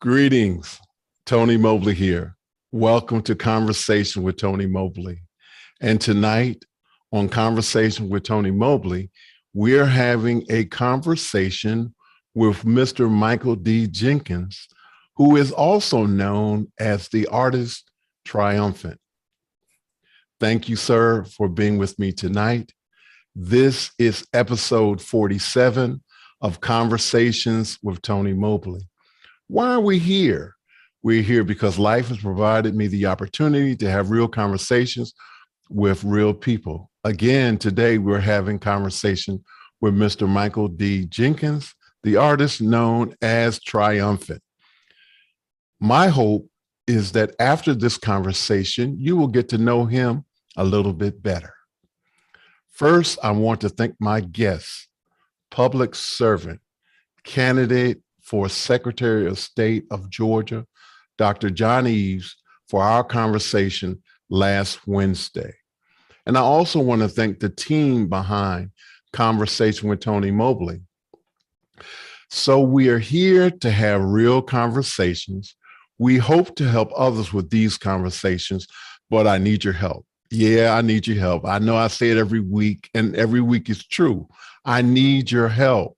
Greetings, Tony Mobley here. Welcome to Conversation with Tony Mobley. And tonight on Conversation with Tony Mobley, we're having a conversation with Mr. Michael D. Jenkins, who is also known as the artist Triumphant. Thank you, sir, for being with me tonight. This is episode 47 of Conversations with Tony Mobley. Why are we here? We're here because life has provided me the opportunity to have real conversations with real people. Again, today we're having conversation with Mr. Michael D. Jenkins, the artist known as Triumphant. My hope is that after this conversation, you will get to know him a little bit better. First, I want to thank my guest, public servant, candidate for Secretary of State of Georgia, Dr. John Eves, for our conversation last Wednesday. And I also want to thank the team behind Conversation with Tony Mobley. So we are here to have real conversations. We hope to help others with these conversations, but I need your help. Yeah, I need your help. I know I say it every week, and every week is true. I need your help.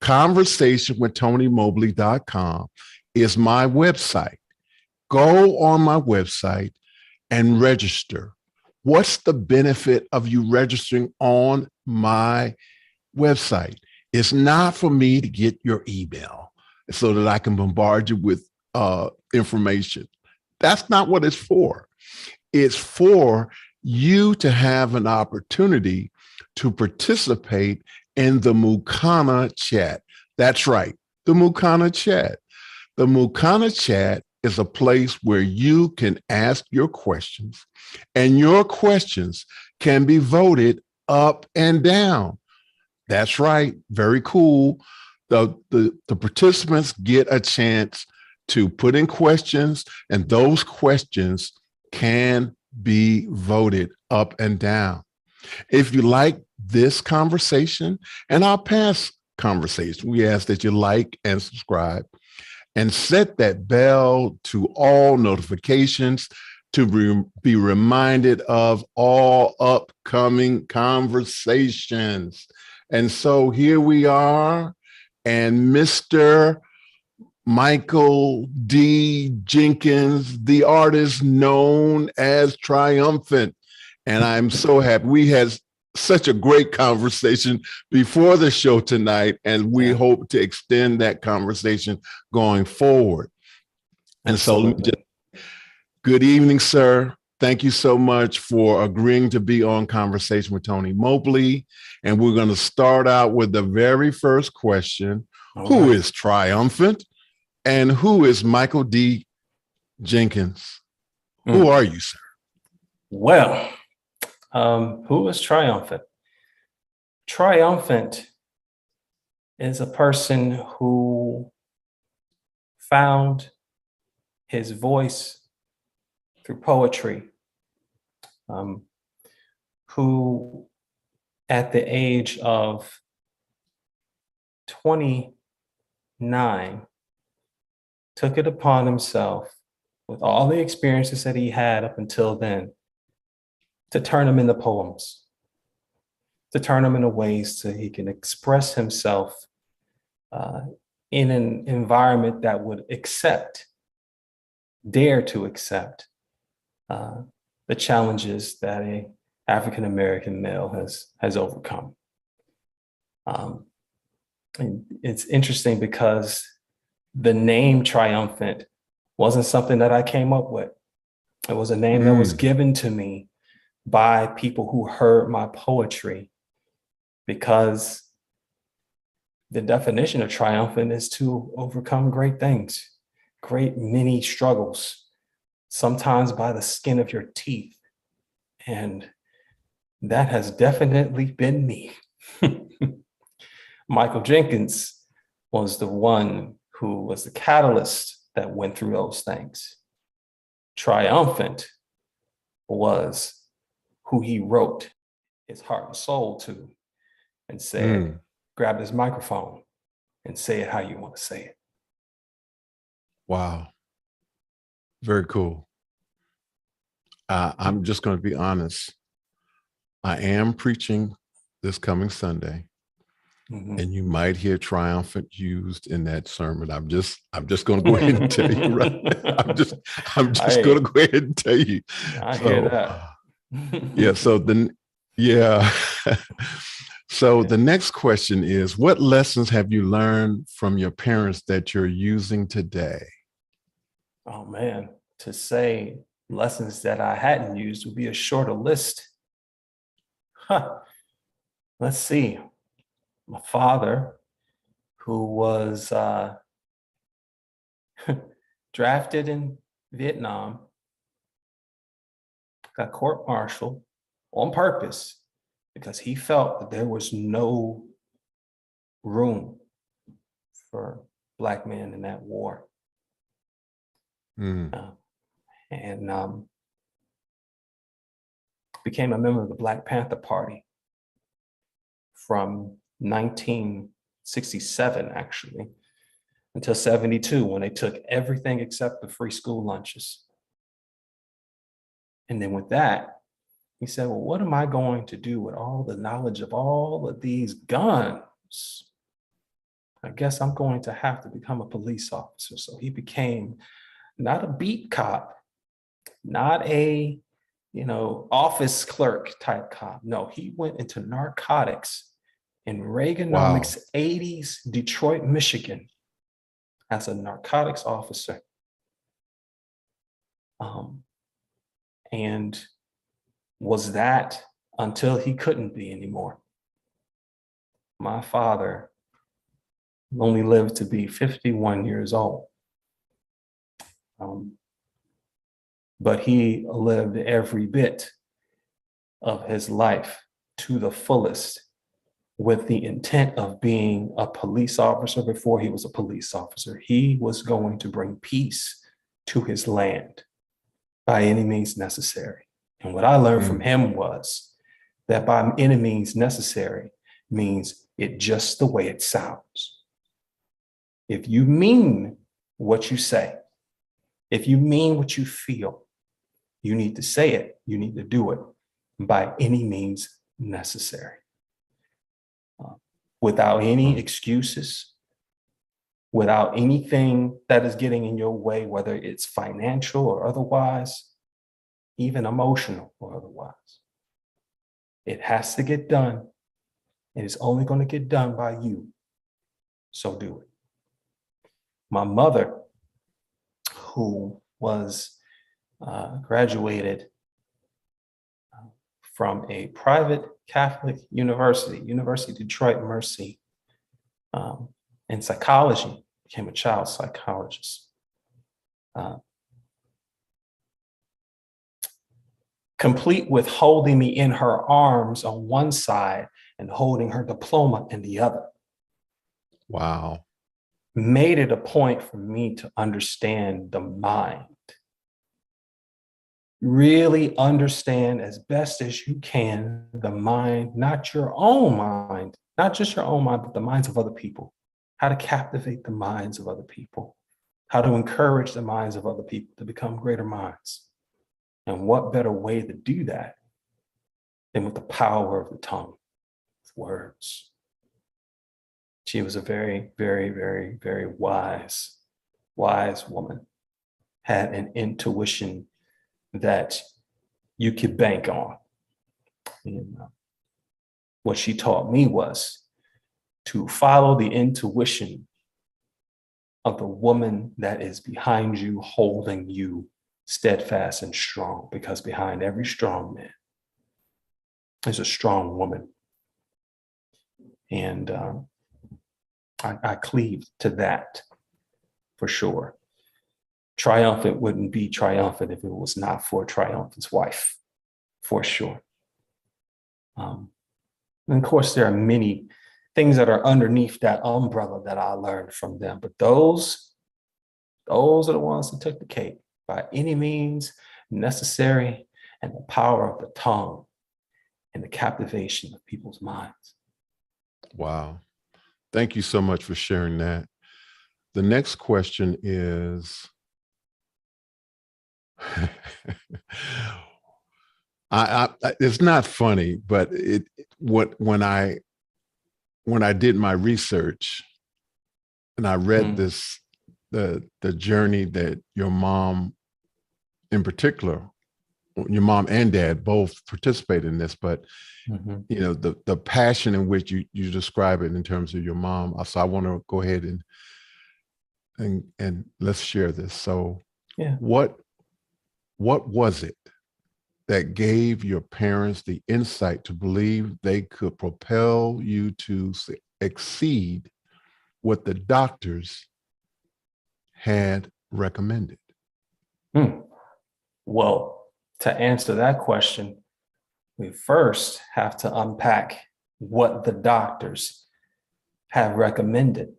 ConversationwithTonyMobley.com is my website. Go on my website and register. What's the benefit of you registering on my website? It's not for me to get your email so that I can bombard you with information. That's not what it's for. It's for you to have an opportunity to participate in the Mukana chat. That's right, the Mukana chat. The Mukana chat is a place where you can ask your questions, and your questions can be voted up and down. That's right, very cool. The participants get a chance to put in questions, and those questions can be voted up and down. If you like this conversation and our past conversation, we ask that you like and subscribe and set that bell to all notifications to be reminded of all upcoming conversations. And so here we are, and Mr. Michael D. Jenkins, the artist known as Triumphant. And I'm so happy. We had such a great conversation before the show tonight, and we hope to extend that conversation going forward. And Absolutely. so, good evening, sir. Thank you so much for agreeing to be on Conversation with Tony Mobley. And we're going to start out with the very first question. Who is Triumphant? And who is Michael D. Jenkins? Who are you, sir? Well, who is Triumphant? Triumphant is a person who found his voice through poetry, who at the age of 29 took it upon himself, with all the experiences that he had up until then, to turn them into poems, to turn them into ways so he can express himself in an environment that would dare to accept the challenges that a African-American male has overcome. And it's interesting because the name Triumphant wasn't something that I came up with. It was a name that was given to me by people who heard my poetry, because the definition of triumphant is to overcome great things, great many struggles, sometimes by the skin of your teeth. And that has definitely been me. Michael Jenkins was the one who was the catalyst that went through those things. Triumphant was who he wrote his heart and soul to and said, grab this microphone and say it how you want to say it. Wow. Very cool. I'm just going to be honest. I am preaching this coming Sunday, and you might hear triumphant used in that sermon. I'm just going to go ahead and tell you, right? I'm just going to go ahead and tell you. I hear that. Yeah. Yeah. So the next question is, what lessons have you learned from your parents that you're using today? Oh man, to say lessons that I hadn't used would be a shorter list. Let's see. My father, who was drafted in Vietnam, got court-martialed on purpose because he felt that there was no room for Black men in that war. And became a member of the Black Panther Party from 1967, actually, until 72, when they took everything except the free school lunches. And then with that, he said, well, what am I going to do with all the knowledge of all of these guns? I guess I'm going to have to become a police officer. So he became not a beat cop, not a, office clerk type cop. No, he went into narcotics in Reaganomics 80s Detroit, Michigan, as a narcotics officer. And was that until he couldn't be anymore. My father only lived to be 51 years old. But he lived every bit of his life to the fullest with the intent of being a police officer before he was a police officer. He was going to bring peace to his land by any means necessary. And what I learned from him was that by any means necessary means it just the way it sounds. If you mean what you say, if you mean what you feel, you need to say it, you need to do it by any means necessary. Without any excuses, without anything that is getting in your way, whether it's financial or otherwise, even emotional or otherwise. It has to get done, and it's only going to get done by you. So do it. My mother, who was graduated from a private Catholic university, University of Detroit Mercy, in psychology, became a child psychologist. Complete with holding me in her arms on one side and holding her diploma in the other. Wow. Made it a point for me to understand the mind. Really understand as best as you can the mind, not your own mind, not just your own mind, but the minds of other people. How to captivate the minds of other people. How to encourage the minds of other people to become greater minds. And what better way to do that than with the power of the tongue, with words. She was a very, very, very, very wise woman. Had an intuition that you could bank on. And what she taught me was to follow the intuition of the woman that is behind you, holding you steadfast and strong, because behind every strong man is a strong woman. And I cleave to that for sure. Triumphant wouldn't be triumphant if it was not for Triumphant's wife, for sure. And of course, there are many things that are underneath that umbrella that I learned from them, but those are the ones that took the cake. By any means necessary, and the power of the tongue and the captivation of people's minds. Wow. Thank you so much for sharing that. The next question is, it's not funny, but when I did my research and I read the journey that your mom in particular, your mom and dad both participate in this, but you know, the passion in which you describe it in terms of your mom. So I want to go ahead and let's share this. So what was it that gave your parents the insight to believe they could propel you to exceed what the doctors had recommended? Well, to answer that question, we first have to unpack what the doctors have recommended.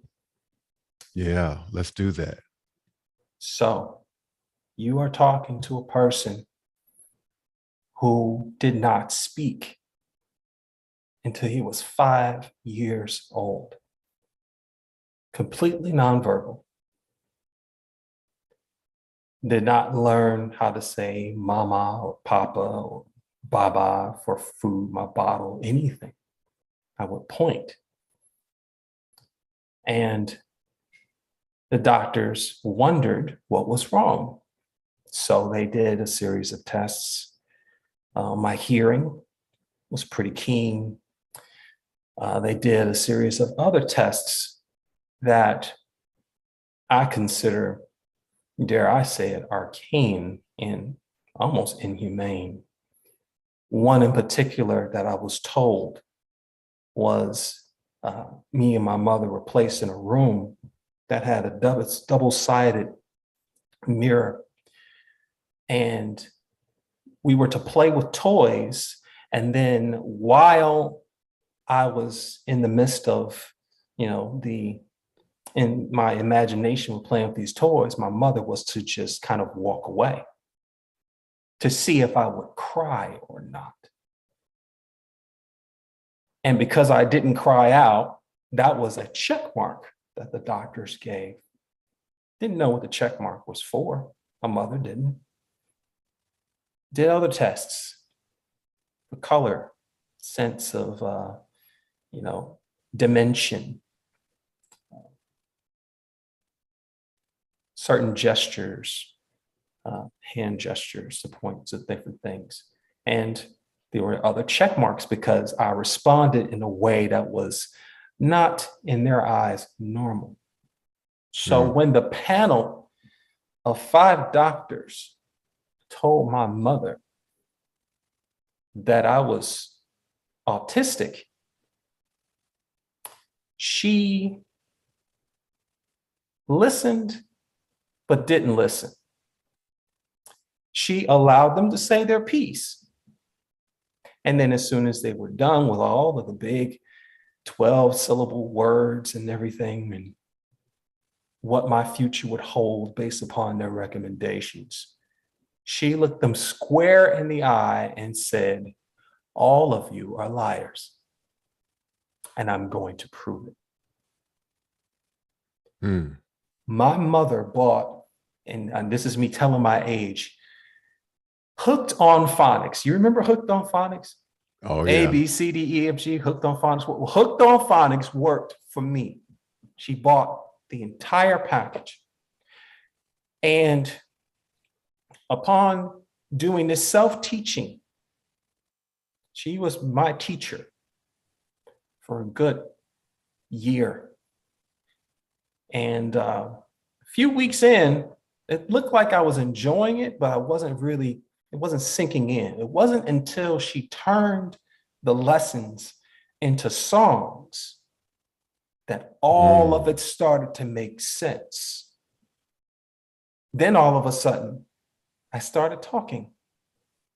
Yeah, let's do that. So you are talking to a person who did not speak until he was 5 years old, completely nonverbal, did not learn how to say mama or papa or baba for food, my bottle, anything. I would point. And the doctors wondered what was wrong. So they did a series of tests. My hearing was pretty keen. They did a series of other tests that I consider, dare I say it, arcane and almost inhumane. One in particular that I was told was me and my mother were placed in a room that had a double-sided mirror. And we were to play with toys. And then while I was in the midst of, in my imagination playing with these toys, my mother was to just kind of walk away to see if I would cry or not. And because I didn't cry out, that was a check mark that the doctors gave. Didn't know what the check mark was for. My mother didn't. Did other tests for color, sense of, dimension, certain gestures, hand gestures to point to different things. And there were other check marks because I responded in a way that was not, in their eyes, normal. So when the panel of 5 doctors told my mother that I was autistic, she listened, but didn't listen. She allowed them to say their piece. And then as soon as they were done with all of the big 12-syllable words and everything, and what my future would hold based upon their recommendations, she looked them square in the eye and said, "All of you are liars, and I'm going to prove it." My mother bought, and this is me telling my age, Hooked on Phonics. You remember Hooked on Phonics? Oh, yeah. A, B, C, D, E, F, G, Hooked on Phonics. Well, Hooked on Phonics worked for me. She bought the entire package. And upon doing this self-teaching, she was my teacher for a good year. And a few weeks in, it looked like I was enjoying it, but it wasn't sinking in. It wasn't until she turned the lessons into songs that all of it started to make sense. Then all of a sudden, I started talking.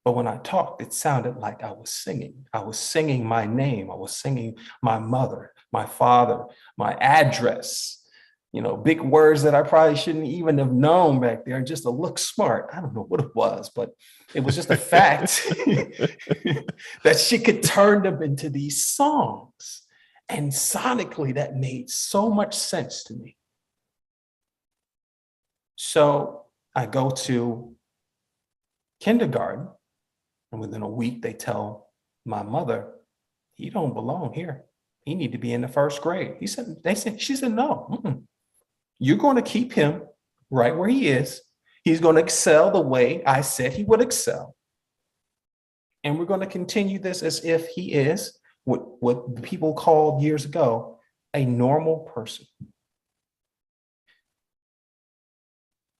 But when I talked, it sounded like I was singing. I was singing my name. I was singing my mother, my father, my address, big words that I probably shouldn't even have known back there, just to look smart. I don't know what it was, but it was just a fact that she could turn them into these songs. And sonically, that made so much sense to me. So I go to kindergarten. And within a week, they tell my mother, he don't belong here. He need to be in the first grade. She said, no, you're going to keep him right where he is. He's going to excel the way I said he would excel. And we're going to continue this as if he is what people called years ago a normal person.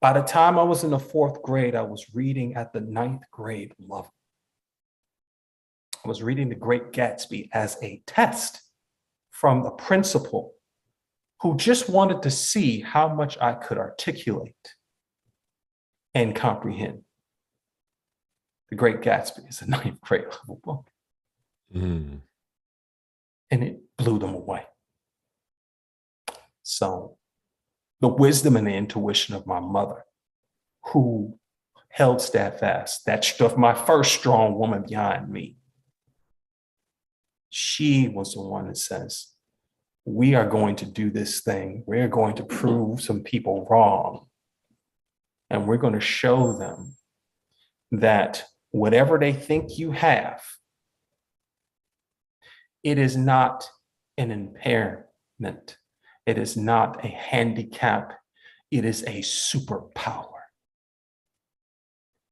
By the time I was in the 4th grade, I was reading at the 9th grade level. I was reading The Great Gatsby as a test from the principal who just wanted to see how much I could articulate and comprehend. The Great Gatsby is a 9th grade level book. And it blew them away. So the wisdom and the intuition of my mother, who held steadfast, that my first strong woman behind me, she was the one that says, we are going to do this thing. We're going to prove some people wrong. And we're going to show them that whatever they think you have, it is not an impairment. It is not a handicap. It is a superpower.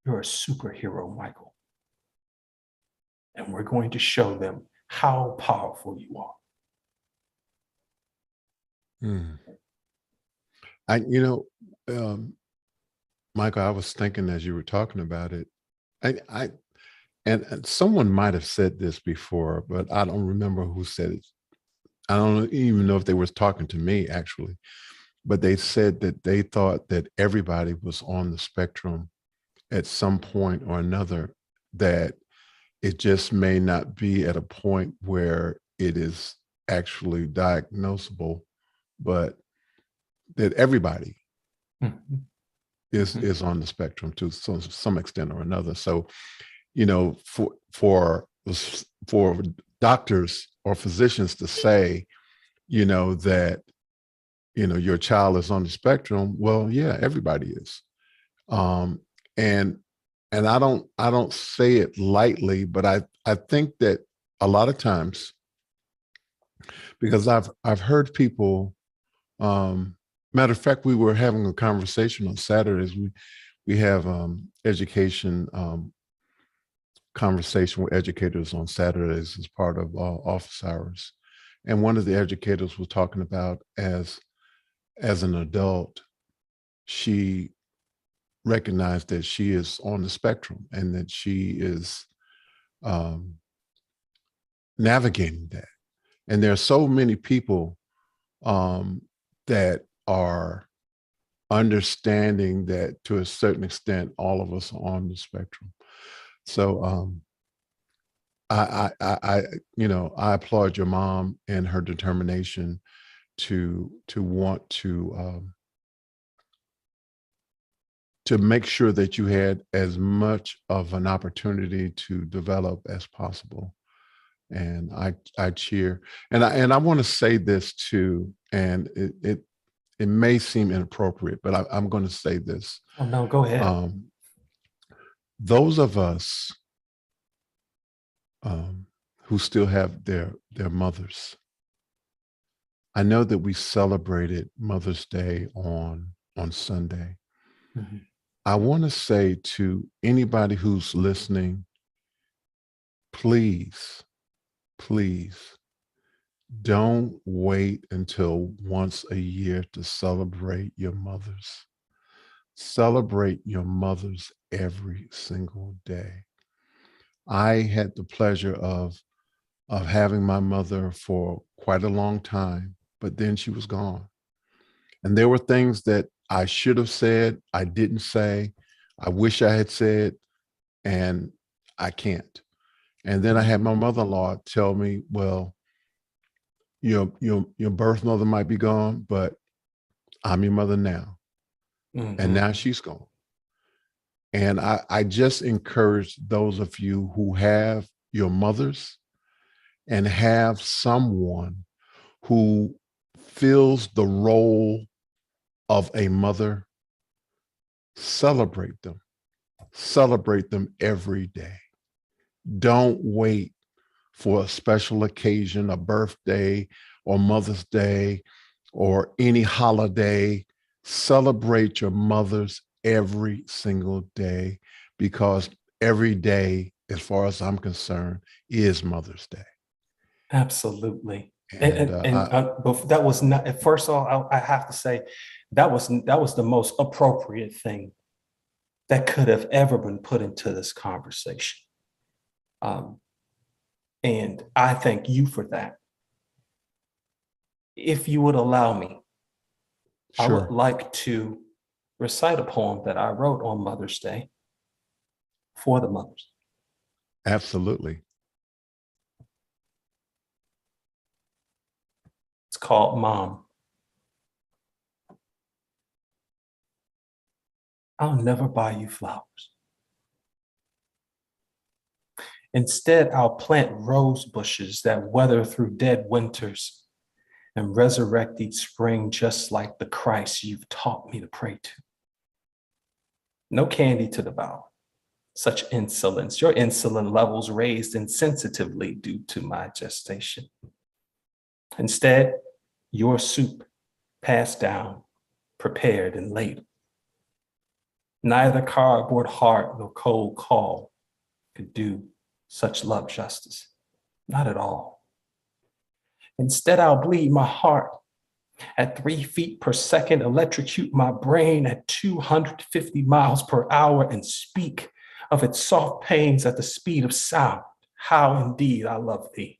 You're a superhero, Michael. And we're going to show them how powerful you are. Michael, I was thinking as you were talking about it, and someone might have said this before, but I don't remember who said it. I don't even know if they were talking to me, actually, but they said that they thought that everybody was on the spectrum at some point or another, that it just may not be at a point where it is actually diagnosable, but that everybody is on the spectrum to some extent or another. So, for doctors or physicians to say, that, your child is on the spectrum, well, yeah, everybody is. And I don't say it lightly, but I think that a lot of times, because I've heard people, matter of fact, we were having a conversation on Saturdays. We have education conversation with educators on Saturdays as part of office hours. And one of the educators was talking about as an adult, she recognized that she is on the spectrum and that she is navigating that. And there are so many people that are understanding that to a certain extent, all of us are on the spectrum. So I applaud your mom and her determination to want to make sure that you had as much of an opportunity to develop as possible. And I cheer. And I want to say this too, and it may seem inappropriate, but I'm going to say this. Oh no, go ahead. Those of us who still have their mothers, I know that we celebrated Mother's Day on Sunday. Mm-hmm. I want to say to anybody who's listening, please don't wait until once a year to celebrate your mothers. Celebrate your mothers every single day. I had the pleasure of having my mother for quite a long time, but then she was gone. And there were things that I should have said, I didn't say, I wish I had said, and I can't. And then I had my mother-in-law tell me, well, your birth mother might be gone, but I'm your mother now. Mm-hmm. And now she's gone. And I just encourage those of you who have your mothers and have someone who fills the role of a mother, celebrate them every day. Don't wait for a special occasion, a birthday or Mother's Day or any holiday. Celebrate your mothers every single day, because every day, as far as I'm concerned, is Mother's Day. Absolutely. And But that was not, at first of all, I have to say, that was the most appropriate thing that could have ever been put into this conversation. And I thank you for that. If you would allow me, I would sure. like to recite a poem that I wrote on Mother's Day for the mothers. Absolutely. It's called Mom. I'll never buy you flowers. Instead, I'll plant rose bushes that weather through dead winters and resurrect each spring just like the Christ you've taught me to pray to. No candy to devour. Such insolence, your insulin levels raised insensitively due to my gestation. Instead, your soup passed down, prepared and ladled. Neither cardboard heart nor cold call could do such love justice, not at all. Instead, I'll bleed my heart at 3 feet per second, electrocute my brain at 250 miles per hour, and speak of its soft pains at the speed of sound. How indeed I love thee.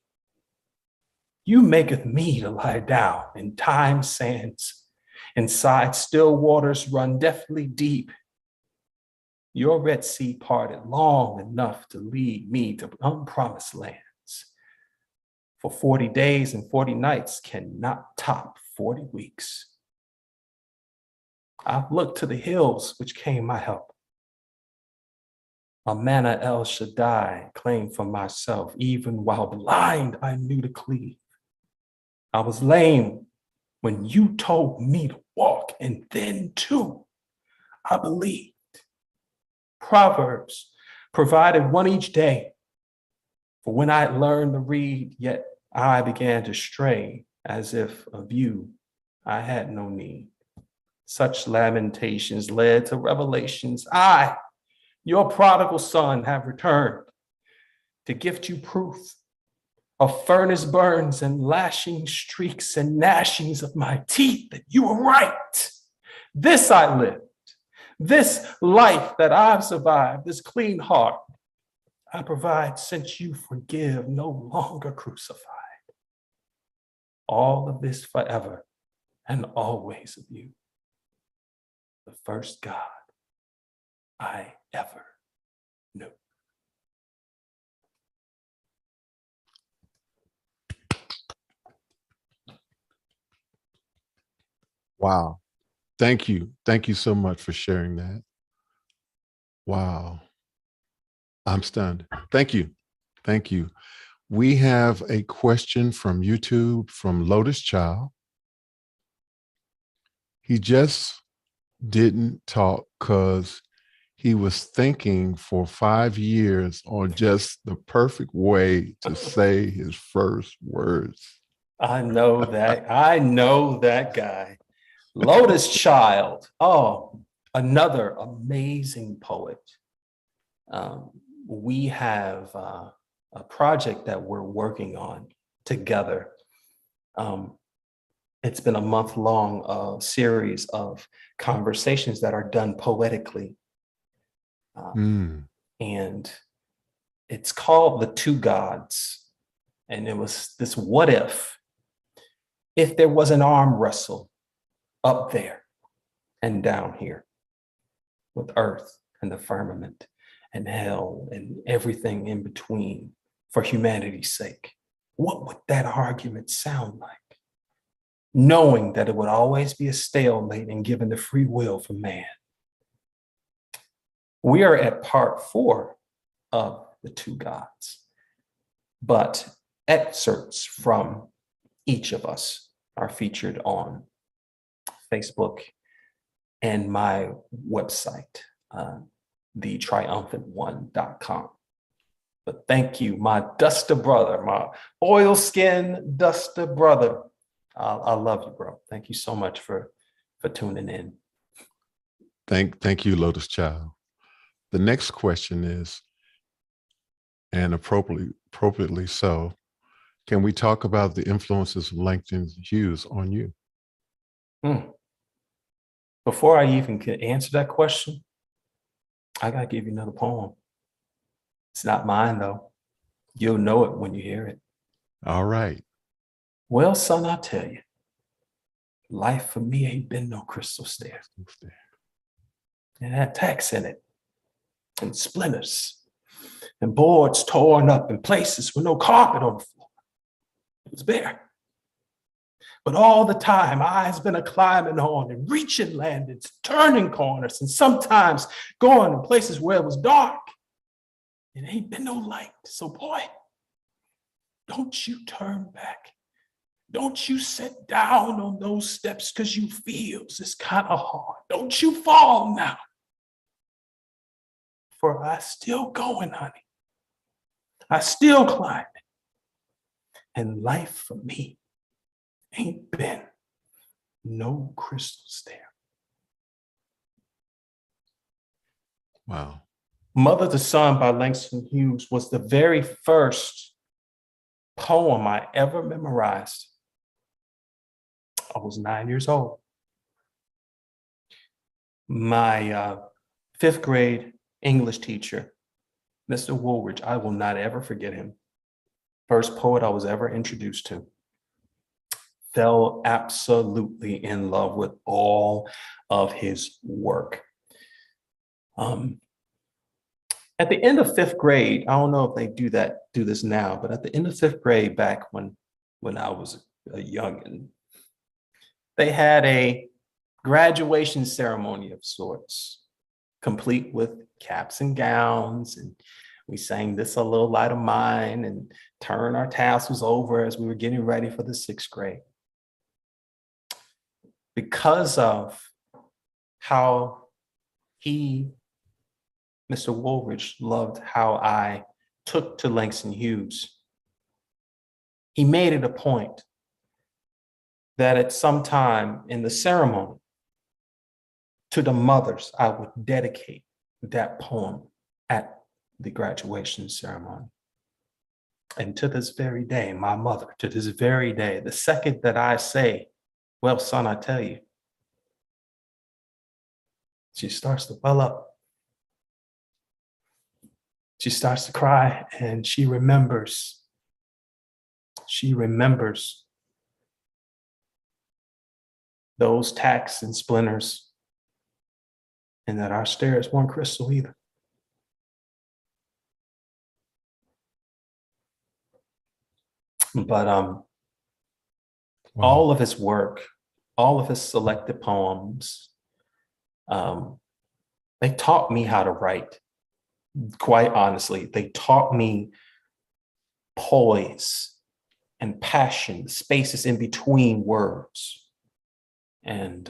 You maketh me to lie down in time's sands. Inside still waters run deathly deep. Your Red Sea parted long enough to lead me to unpromised lands. For 40 days and 40 nights cannot top 40 weeks. I've looked to the hills which came my help. A manna El Shaddai claimed for myself, even while blind I knew to cleave. I was lame when you told me to walk, and then too, I believed. Proverbs provided one each day. For when I learned to read, yet I began to stray, as if of you I had no need. Such lamentations led to revelations. I, your prodigal son, have returned to gift you proof of furnace burns and lashing streaks and gnashings of my teeth that you were right. This I lived, this life that I've survived, this clean heart I provide, since you forgive, no longer crucified. All of this forever and always of you, the first God I ever knew. Wow. Thank you. Thank you so much for sharing that. Wow. I'm stunned. Thank you. Thank you. We have a question from YouTube from Lotus Child. He just didn't talk because he was thinking for 5 years on just the perfect way to say his first words. I know that. I know that guy. Lotus Child. Oh, another amazing poet. We have a project that we're working on together. It's been a month-long series of conversations that are done poetically. And it's called The Two Gods. And it was this: what if there was an arm wrestle up there and down here with earth and the firmament and hell and everything in between for humanity's sake? What would that argument sound like? Knowing that it would always be a stalemate and given the free will for man. We are at part 4 of The Two Gods, but excerpts from each of us are featured on Facebook and my website, the triumphant1.com. But thank you, my duster brother, my oilskin duster brother. I love you, bro. Thank you so much for tuning in. Thank you, Lotus Child. The next question is, and appropriately so, can we talk about the influences of Langston Hughes on you? Before I even can answer that question, I gotta give you another poem. It's not mine though. You'll know it when you hear it. All right. Well, son, I tell you, life for me ain't been no crystal stair. It had tacks in it, and splinters, and boards torn up in places with no carpet on the floor. It was bare. But all the time, I's been a climbing on and reaching landings, turning corners, and sometimes going in places where it was dark. It ain't been no light. So boy, don't you turn back. Don't you sit down on those steps because you feel it's kind of hard. Don't you fall now. For I still going, honey. I still climbing. And life for me ain't been no crystal stair. Wow. Mother to Son by Langston Hughes was the very first poem I ever memorized. I was 9 years old. My fifth grade English teacher, Mr. Woolridge, I will not ever forget him. First poet I was ever introduced to. Fell absolutely in love with all of his work. At the end of fifth grade, I don't know if they do this now, but at the end of fifth grade, back when I was a youngin', they had a graduation ceremony of sorts, complete with caps and gowns, and we sang This a Little Light of Mine and turned our tassels over as we were getting ready for the sixth grade. Because of how Mr. Woolridge loved how I took to Langston Hughes, he made it a point that at some time in the ceremony, to the mothers, I would dedicate that poem at the graduation ceremony. And to this very day, my mother, to this very day, the second that I say, well, son, I tell you, she starts to well up. She starts to cry, and she remembers those tacks and splinters, and that our stairs weren't crystal either. But Wow. all of his work, all of his selected poems, they taught me how to write. Quite honestly, they taught me poise and passion, the spaces in between words. And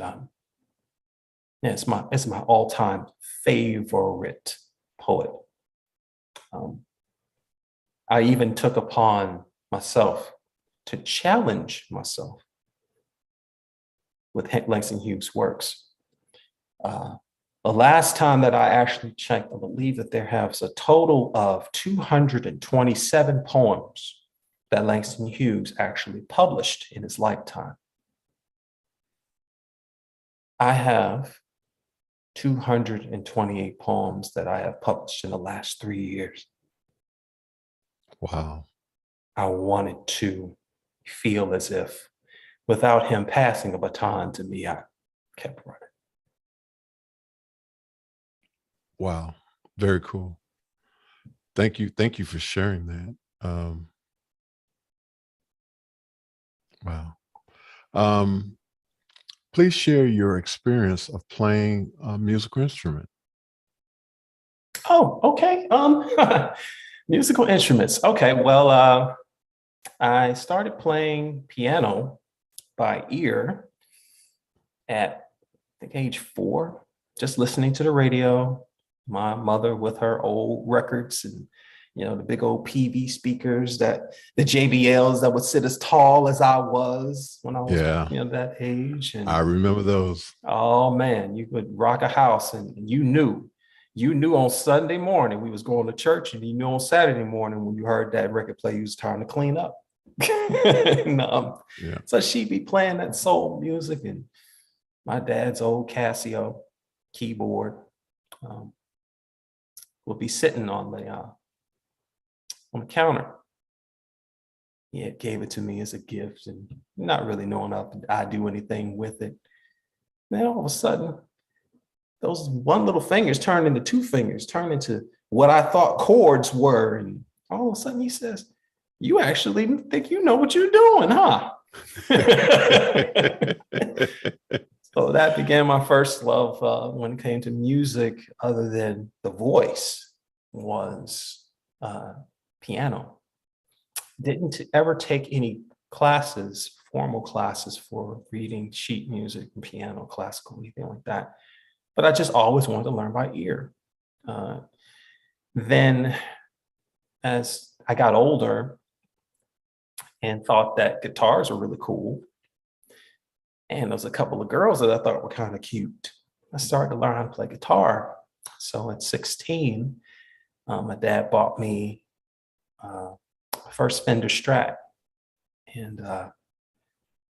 yeah, it's my all-time favorite poet. I even took upon myself to challenge myself with Langston Hughes' works. The last time that I actually checked, I believe that there has a total of 227 poems that Langston Hughes actually published in his lifetime. I have 228 poems that I have published in the last 3 years. Wow. I wanted to feel as if without him passing a baton to me, I kept running. Wow. Very cool. Thank you. Thank you for sharing that. Wow. Please share your experience of playing a musical instrument. Oh, okay. Musical instruments. Okay, well, I started playing piano by ear at, I think, age 4, just listening to the radio. My mother with her old records and the big old PV speakers, that the JBLs that would sit as tall as I was when I was, that age. And I remember those. Oh man, you could rock a house, and you knew on Sunday morning we was going to church, and you knew on Saturday morning when you heard that record play, you was trying to clean up. So she'd be playing that soul music, and my dad's old Casio keyboard would be sitting on the counter. He had gave it to me as a gift, and not really knowing I do anything with it. Then all of a sudden, those one little fingers turned into two fingers, turned into what I thought chords were. And all of a sudden he says, "You actually think you know what you're doing, huh?" So that began my first love when it came to music, other than the voice, was piano. Didn't ever take any classes, formal classes for reading sheet music and piano, classical, anything like that. But I just always wanted to learn by ear. Then as I got older and thought that guitars were really cool, and there was a couple of girls that I thought were kind of cute, I started to learn how to play guitar. So at 16, my dad bought me first Fender Strat. And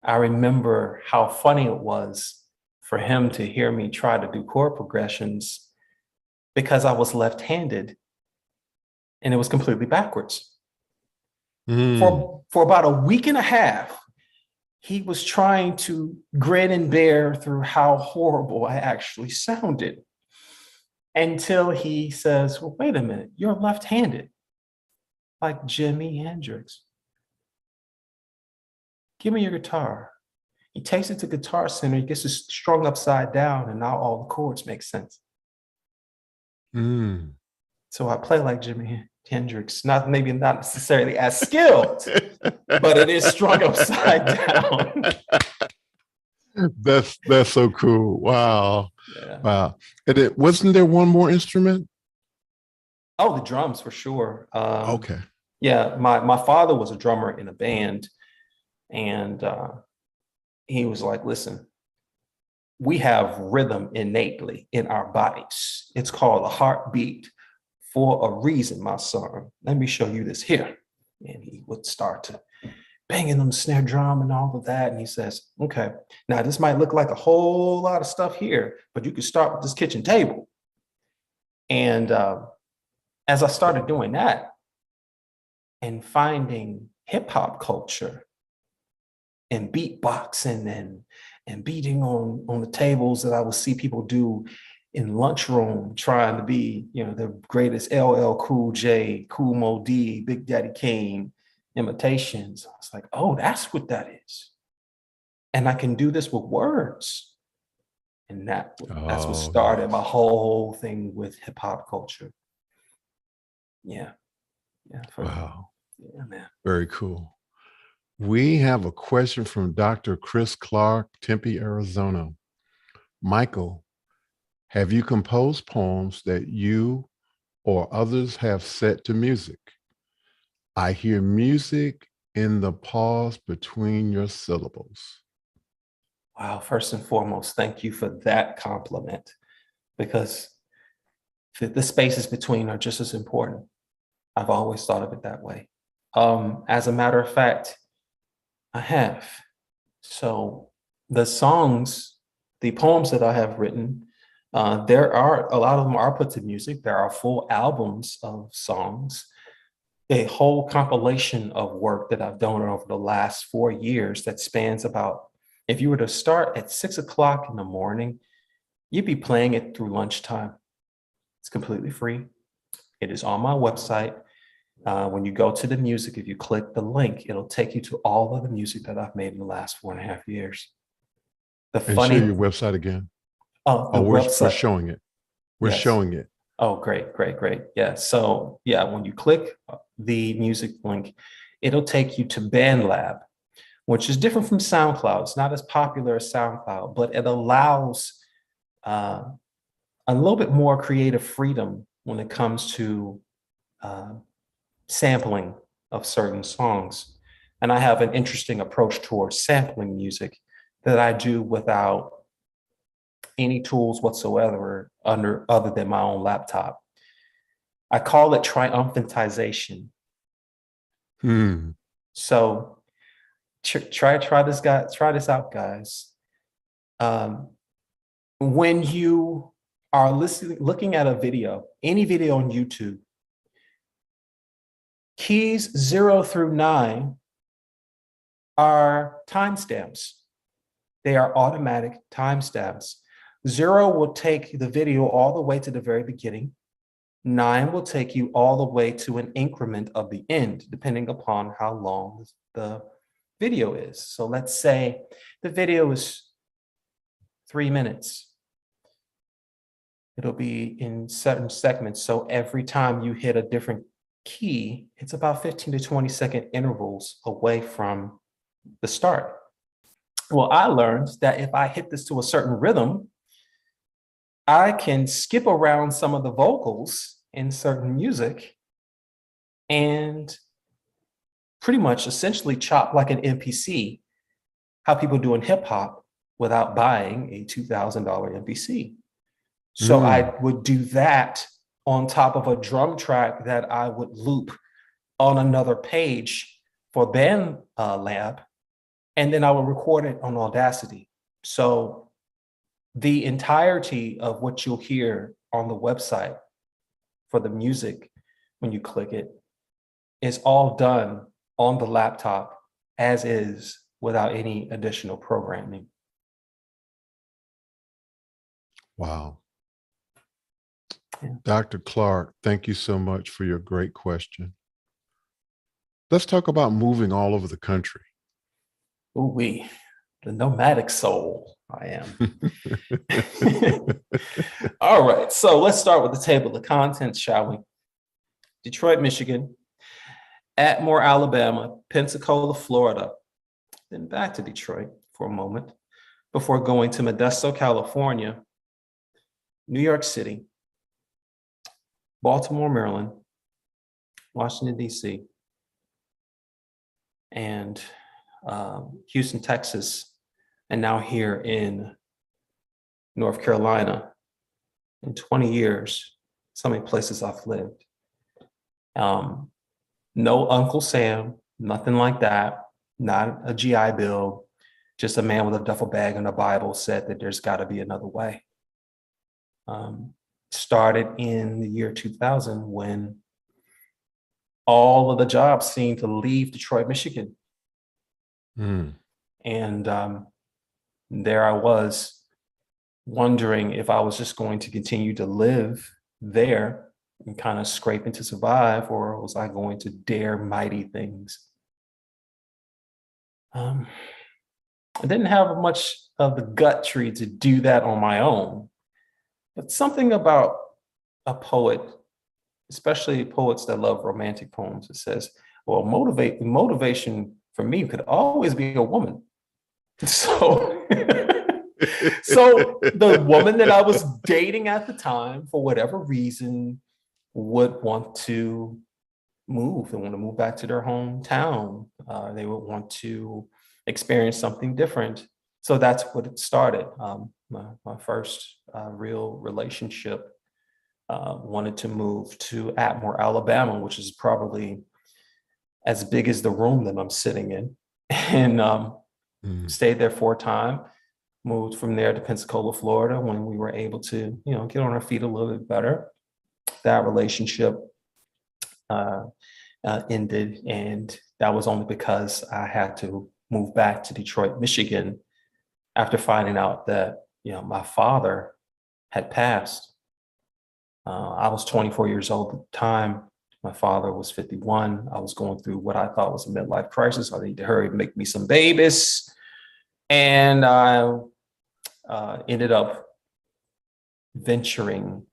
I remember how funny it was for him to hear me try to do chord progressions, because I was left-handed and it was completely backwards. For about a week and a half, he was trying to grin and bear through how horrible I actually sounded, until he says, "Well, wait a minute, you're left-handed, like Jimi Hendrix. Give me your guitar." He takes it to Guitar Center, he gets it strung upside down, and now all the chords make sense. So I play like Jimi Hendrix, maybe not necessarily as skilled, but it is strung upside down. That's so cool. Wow. Yeah. Wow. And wasn't there one more instrument? Oh, the drums for sure. Okay. Yeah, my father was a drummer in a band, and he was like, "Listen, we have rhythm innately in our bodies. It's called a heartbeat for a reason, my son. Let me show you this here." And he would start to banging on the snare drum and all of that. And he says, "Okay, now this might look like a whole lot of stuff here, but you can start with this kitchen table." And as I started doing that and finding hip hop culture and beatboxing and beating on the tables that I would see people do in lunchroom, trying to be, the greatest LL Cool J, Kool Mo D, Big Daddy Kane imitations. I was like, oh, that's what that is. And I can do this with words. And that's what started my whole thing with hip hop culture. Yeah. Wow. Yeah, man. Very cool. We have a question from Dr. Chris Clark, Tempe, Arizona. Michael, have you composed poems that you or others have set to music? I hear music in the pause between your syllables. Wow. First and foremost, thank you for that compliment, because the spaces between are just as important. I've always thought of it that way. As a matter of fact, I have. So the songs, the poems that I have written, there are a lot of them are put to music. There are full albums of songs, a whole compilation of work that I've done over the last 4 years that spans about, if you were to start at 6 o'clock in the morning, you'd be playing it through lunchtime. It's completely free. It is on my website. When you go to the music, if you click the link, it'll take you to all of the music that I've made in the last 4.5 years. And share your website again. We're showing it. We're showing it. Oh, great. Yeah. So yeah, when you click the music link, it'll take you to BandLab, which is different from SoundCloud. It's not as popular as SoundCloud, but it allows a little bit more creative freedom when it comes to sampling of certain songs. And I have an interesting approach towards sampling music that I do without any tools whatsoever other than my own laptop. I call it triumphantization. So try this out, guys. When you are looking at a video, any video on YouTube, keys 0 through 9 are timestamps. They are automatic timestamps. 0 will take the video all the way to the very beginning. 9 will take you all the way to an increment of the end, depending upon how long the video is. So let's say the video is 3 minutes. It'll be in certain segments. So every time you hit a different key, it's about 15 to 20-second intervals away from the start. Well, I learned that if I hit this to a certain rhythm, I can skip around some of the vocals in certain music and pretty much essentially chop like an MPC, how people do in hip hop without buying a $2,000 MPC. So I would do that on top of a drum track that I would loop on another page for BandLab, and then I would record it on Audacity. So the entirety of what you'll hear on the website for the music, when you click it, is all done on the laptop as is without any additional programming. Wow. Yeah. Dr. Clark, thank you so much for your great question. Let's talk about moving all over the country. Ooh-wee, the nomadic soul I am. All right, so let's start with the table of contents, shall we? Detroit, Michigan, Atmore, Alabama, Pensacola, Florida, then back to Detroit for a moment before going to Modesto, California, New York City, Baltimore, Maryland, Washington, D.C., and Houston, Texas, and now here in North Carolina. In 20 years, so many places I've lived. No Uncle Sam, nothing like that, not a GI Bill, just a man with a duffel bag and a Bible said that there's got to be another way. Started in the year 2000 when all of the jobs seemed to leave Detroit, Michigan. And there I was wondering if I was just going to continue to live there and kind of scraping to survive, or was I going to dare mighty things? I didn't have much of the gut tree to do that on my own, but something about a poet, especially poets that love romantic poems, it says, well, motivation for me could always be a woman. So, so the woman that I was dating at the time, for whatever reason, would want to move. They want to move back to their hometown. They would want to experience something different. So that's what it started. My first real relationship wanted to move to Atmore, Alabama, which is probably as big as the room that I'm sitting in, and stayed there for a time. Moved from there to Pensacola, Florida, when we were able to, get on our feet a little bit better. That relationship ended, and that was only because I had to move back to Detroit, Michigan, after finding out that my father had passed. I was 24 years old at the time. My father was 51. I was going through what I thought was a midlife crisis. I need to hurry and make me some babies. And I ended up venturing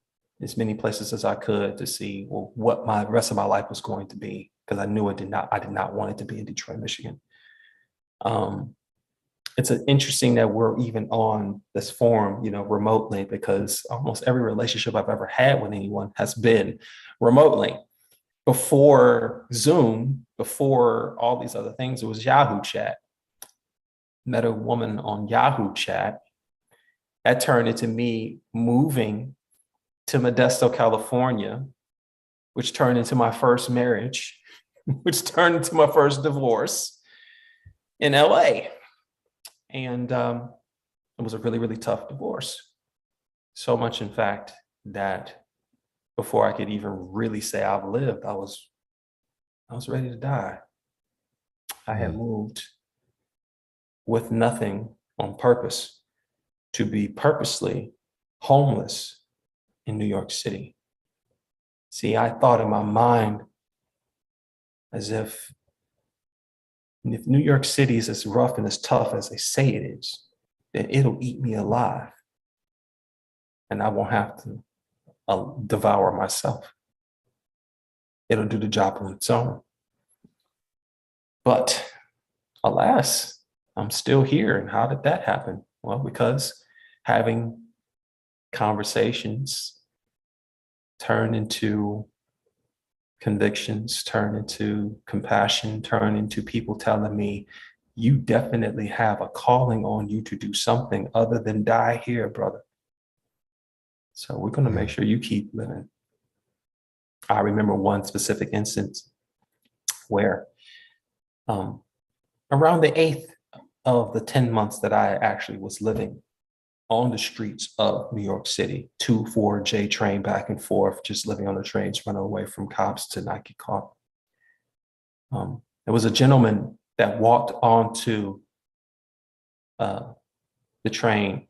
as many places as I could to see what my rest of my life was going to be, because I knew I did not want it to be in Detroit, Michigan. It's interesting that we're even on this forum, remotely, because almost every relationship I've ever had with anyone has been remotely. before Zoom, before all these other things, it was Yahoo Chat. Met a woman on Yahoo Chat. That turned into me moving to Modesto, California, which turned into my first marriage, which turned into my first divorce in LA. And it was a really, really tough divorce. So much, in fact, that before I could even really say I've lived, I was ready to die. I had moved with nothing on purpose to be purposely homeless in New York City. See, I thought in my mind as if New York City is as rough and as tough as they say it is, then it'll eat me alive. And I won't have to devour myself. It'll do the job on its own. But alas, I'm still here. And how did that happen? Well, because having conversations turn into convictions, turn into compassion, turn into people telling me, you definitely have a calling on you to do something other than die here, brother. So we're going to make sure you keep living. I remember one specific instance where around the 8th of the 10 months that I actually was living on the streets of New York City, 2-4J train back and forth, just living on the trains, running away from cops to not get caught. There was a gentleman that walked onto the train.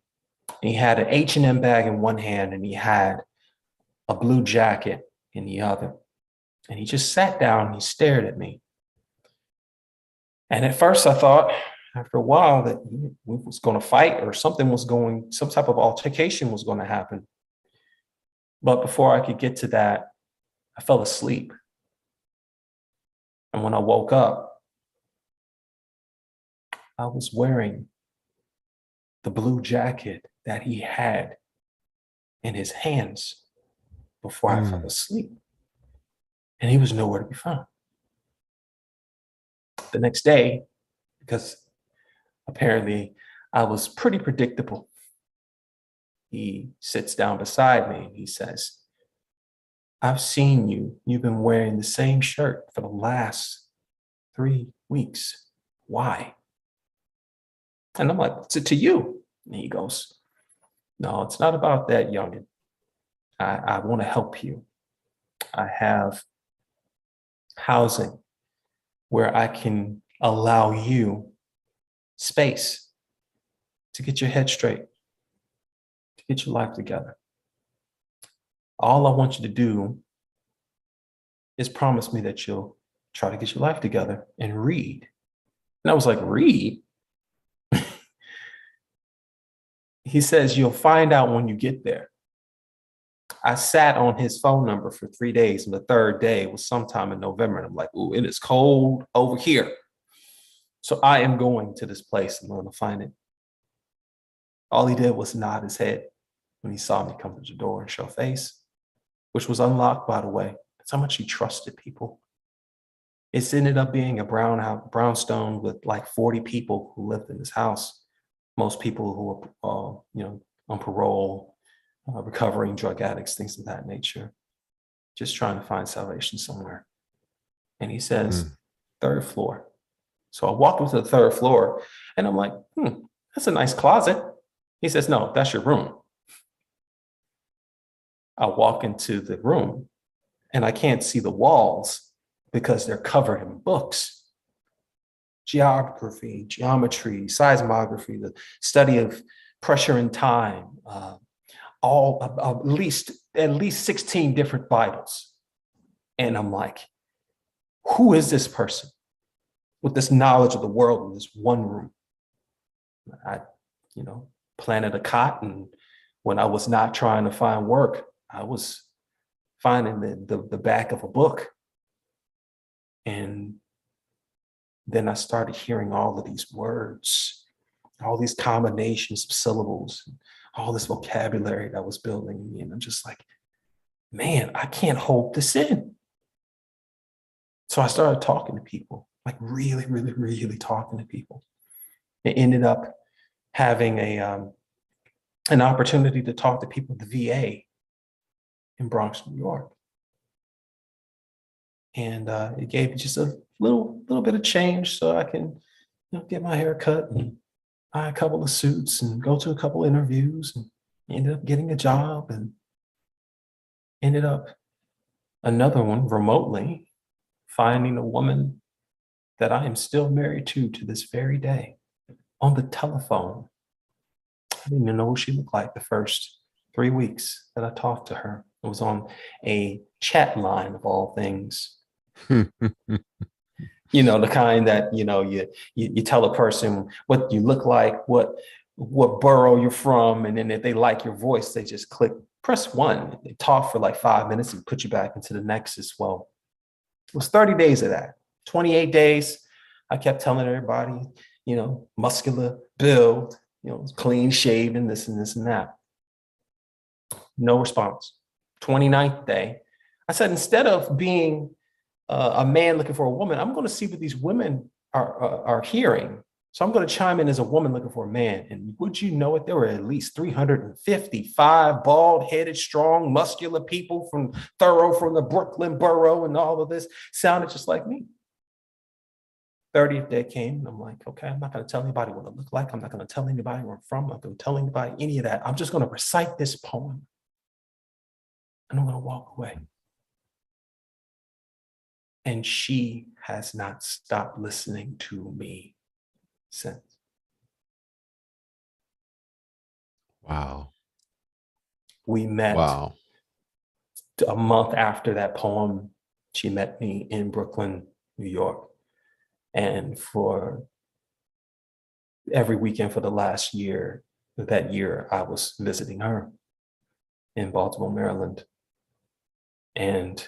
He had an H&M bag in one hand and he had a blue jacket in the other. And he just sat down and he stared at me. And at first I thought, after a while, that we was going to fight or some type of altercation was going to happen. But before I could get to that, I fell asleep. And when I woke up, I was wearing the blue jacket that he had in his hands before I fell asleep. And he was nowhere to be found. The next day, because apparently I was pretty predictable, he sits down beside me and he says, I've seen you. You've been wearing the same shirt for the last 3 weeks. Why? And I'm like, what's it to you? And he goes, no, it's not about that, youngin. I want to help you. I have housing where I can allow you space to get your head straight, to get your life together. All I want you to do is promise me that you'll try to get your life together and read. And I was like, read? He says, you'll find out when you get there. I sat on his phone number for 3 days, and the third day was sometime in November. And I'm like, ooh, it is cold over here. So I am going to this place and I'm going to find it. All he did was nod his head when he saw me come to the door and show face, which was unlocked, by the way. That's how much he trusted people. It's ended up being a brownstone with like 40 people who lived in this house. Most people who were, on parole, recovering drug addicts, things of that nature, just trying to find salvation somewhere. And he says, 3rd floor. So I walked up to the 3rd floor and I'm like, that's a nice closet. He says, no, that's your room. I walk into the room and I can't see the walls because they're covered in books. Geography, geometry, seismography, the study of pressure and time, at least 16 different Bibles. And I'm like, who is this person with this knowledge of the world in this one room? I, planted a cot, and when I was not trying to find work, I was finding the back of a book. And then I started hearing all of these words, all these combinations of syllables, all this vocabulary that was building in me. And I'm just like, man, I can't hold this in. So I started talking to people, like really, really, really talking to people. It ended up having an opportunity to talk to people at the VA in Bronx, New York. And it gave me just a little bit of change so I can, get my hair cut and buy a couple of suits and go to a couple of interviews, and ended up getting a job, and ended up another one remotely, finding a woman that I am still married to this very day on the telephone. I didn't even know what she looked like the first 3 weeks that I talked to her. It was on a chat line of all things. The kind that, you tell a person what you look like, what borough you're from, and then if they like your voice, they just press 1. They talk for like 5 minutes and put you back into the Nexus. Well, it was 30 days of that. 28 days, I kept telling everybody, muscular build, clean shaven, this and this and that. No response. 29th day, I said, instead of being a man looking for a woman, I'm going to see what these women are hearing. So I'm going to chime in as a woman looking for a man. And would you know it, there were at least 355 bald-headed, strong, muscular people from the Brooklyn borough, and all of this sounded just like me. 30th day came, and I'm like, okay, I'm not going to tell anybody what I look like. I'm not going to tell anybody where I'm from. I'm not going to tell anybody any of that. I'm just going to recite this poem, and I'm going to walk away. And she has not stopped listening to me since. Wow. We met a month after that poem. She met me in Brooklyn, New York. And for every weekend for the last year, I was visiting her in Baltimore, Maryland. And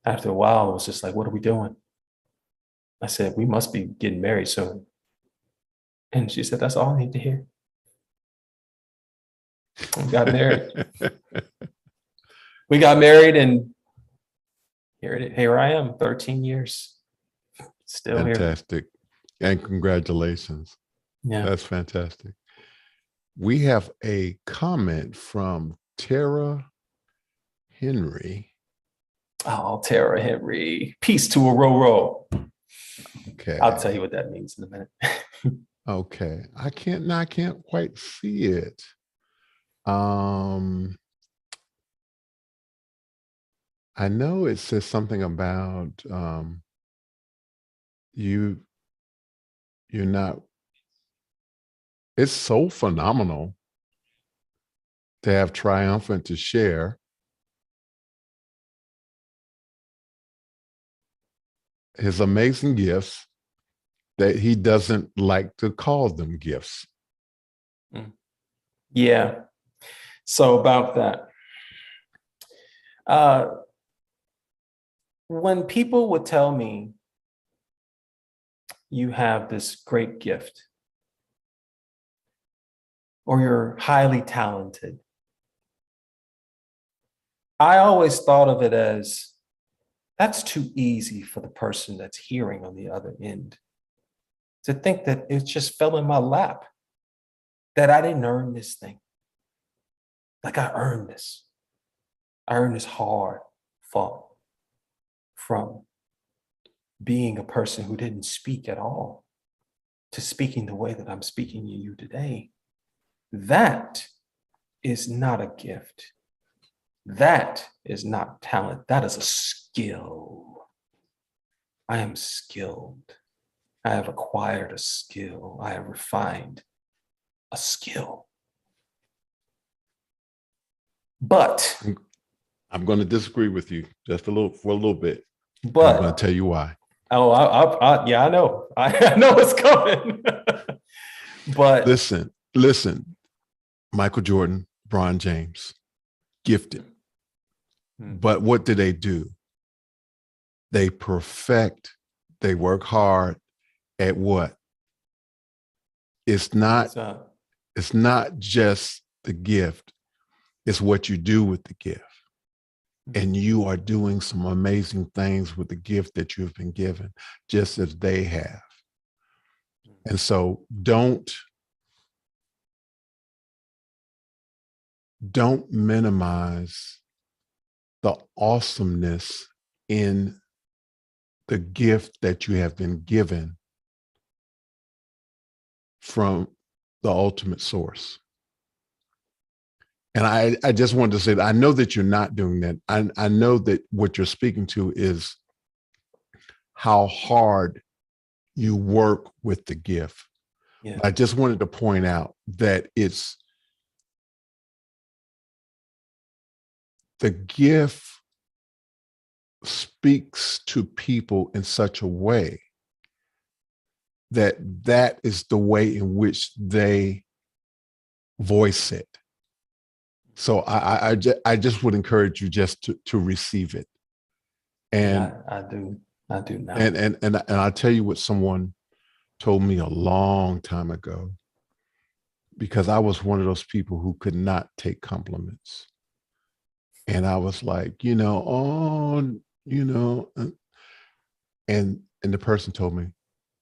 after a while, it was just like, what are we doing? I said, we must be getting married soon. And she said, that's all I need to hear. We got married. And here I am, 13 years, still fantastic. Here. And congratulations. Yeah. That's fantastic. We have a comment from Tara Henry. Oh, Tara Henry. Peace to a row. Okay. I'll tell you what that means in a minute. Okay. I can't quite see it. I know it says something about you're not. It's so phenomenal to have Triumphant to share. His amazing gifts that he doesn't like to call them gifts. Yeah. So about that. When people would tell me, you have this great gift, or you're highly talented, I always thought of it as, that's too easy for the person that's hearing on the other end to think that it just fell in my lap, that I didn't earn this thing. Like I earned this. I earned this hard fought from being a person who didn't speak at all to speaking the way that I'm speaking to you today. That is not a gift. That is not talent. That is a skill. I am skilled. I have acquired a skill. I have refined a skill. But I'm going to disagree with you just for a little bit. But I'm going to tell you why. Oh, yeah, I know. I know it's coming. But listen. Michael Jordan, LeBron James, gifted. But what do? They perfect. They work hard at what? It's not just the gift. It's what you do with the gift. and you are doing some amazing things with the gift that you have been given, just as they have. And so don't minimize the awesomeness in the gift that you have been given from the ultimate source. And I just wanted to say that I know that you're not doing that. I know that what you're speaking to is how hard you work with the gift. Yeah. I just wanted to point out that it's the gift speaks to people in such a way that that is the way in which they voice it. So I just would encourage you just to receive it. And I do now. And I'll tell you what someone told me a long time ago, because I was one of those people who could not take compliments. And I was like, and the person told me,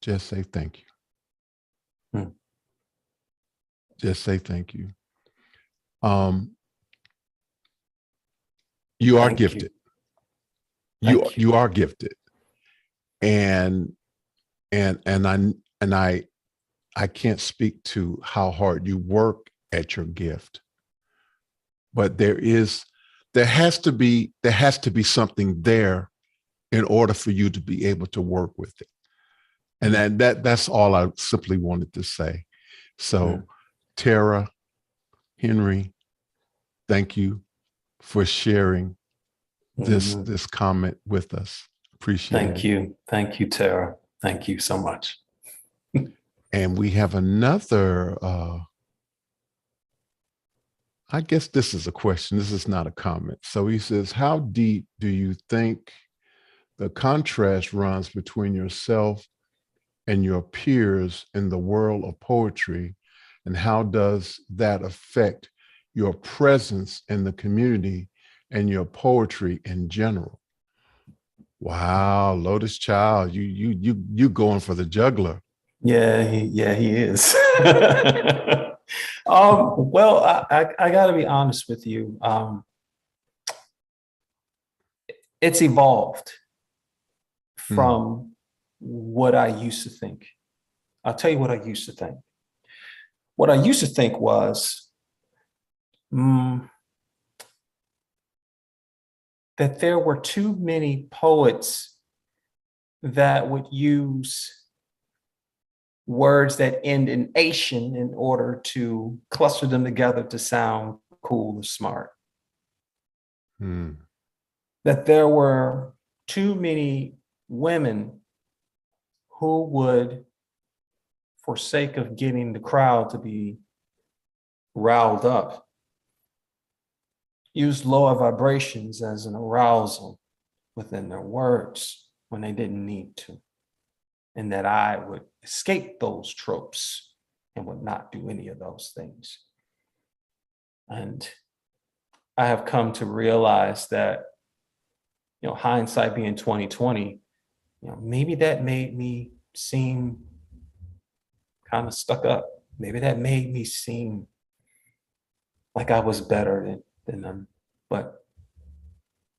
just say thank you. Just say thank you. You are gifted. You are gifted. And I can't speak to how hard you work at your gift, but there has to be something there in order for you to be able to work with it. And that's all I simply wanted to say. So Tara, Henry, thank you for sharing this comment with us. Appreciate it. Thank you, Tara. Thank you so much. And we have another, I guess this is a question. This is not a comment. So he says, how deep do you think the contrast runs between yourself and your peers in the world of poetry? And how does that affect your presence in the community and your poetry in general? Wow, Lotus Child, you going for the juggler. Yeah, he is. Well, I got to be honest with you. It's evolved from what I used to think. I'll tell you what I used to think. What I used to think was that there were too many poets that would use words that end in ation in order to cluster them together to sound cool or smart. That there were too many women who would, for sake of getting the crowd to be riled up, use lower vibrations as an arousal within their words when they didn't need to. And that I would escape those tropes and would not do any of those things. And I have come to realize that, hindsight being 2020, maybe that made me seem kind of stuck up. Maybe that made me seem like I was better than them. But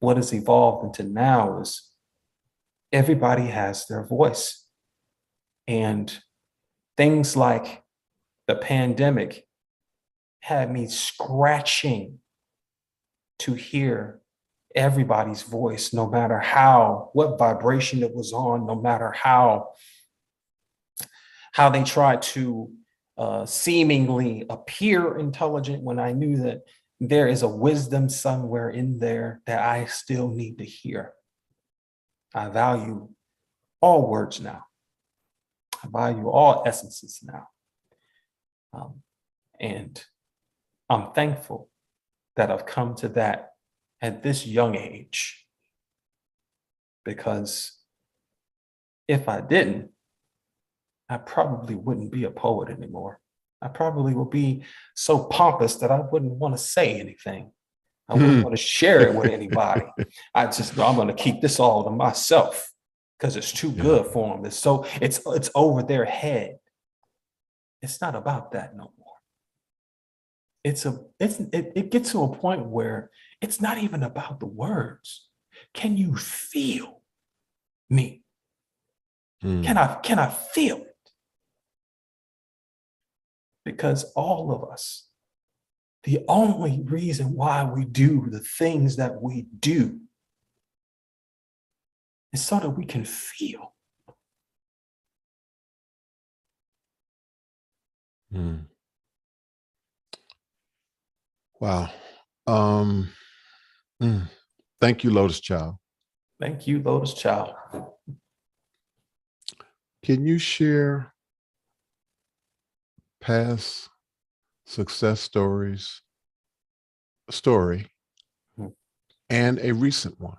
what has evolved into now is everybody has their voice. And things like the pandemic had me scratching to hear everybody's voice, no matter what vibration it was on, no matter how they tried to seemingly appear intelligent, when I knew that there is a wisdom somewhere in there that I still need to hear. I value all words now. I value all essences now. And I'm thankful that I've come to that at this young age, because if I didn't, I probably wouldn't be a poet anymore. I probably would be so pompous that I wouldn't want to say anything. I wouldn't want to share it with anybody. I'm going to keep this all to myself because it's too good for them. It's over their head. It's not about that no more. It gets to a point where it's not even about the words. Can you feel me? Can I feel it? Because all of us, the only reason why we do the things that we do is so that we can feel. Wow. Thank you, Lotus Child. Thank you, Lotus Child. Can you share past success story and a recent one?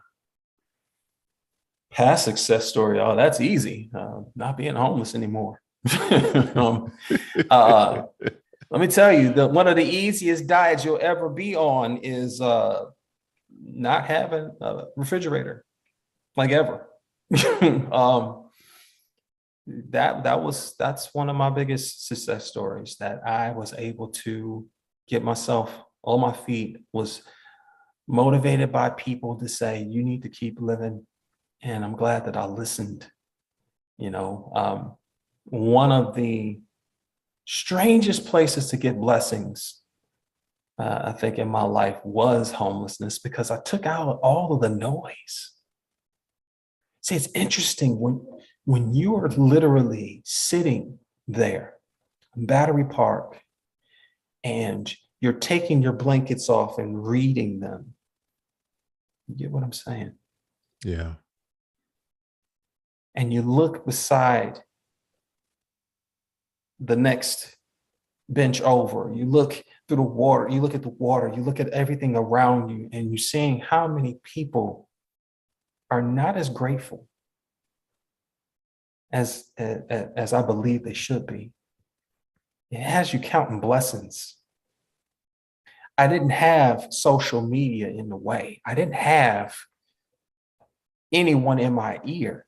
Past success story. Oh, that's easy. Not being homeless anymore. Let me tell you, one of the easiest diets you'll ever be on is not having a refrigerator, like ever. That's one of my biggest success stories, that I was able to get myself on my feet, was motivated by people to say, you need to keep living. And I'm glad that I listened. One of the strangest places to get blessings, I think, in my life was homelessness, because I took out all of the noise. See, it's interesting when you are literally sitting there in Battery Park and you're taking your blankets off and reading them. You get what I'm saying? Yeah. And you look beside the next bench over, you look through the water, you look at the water, you look at everything around you, and you're seeing how many people are not as grateful as I believe they should be. It has you counting blessings. I didn't have social media in the way. I didn't have anyone in my ear.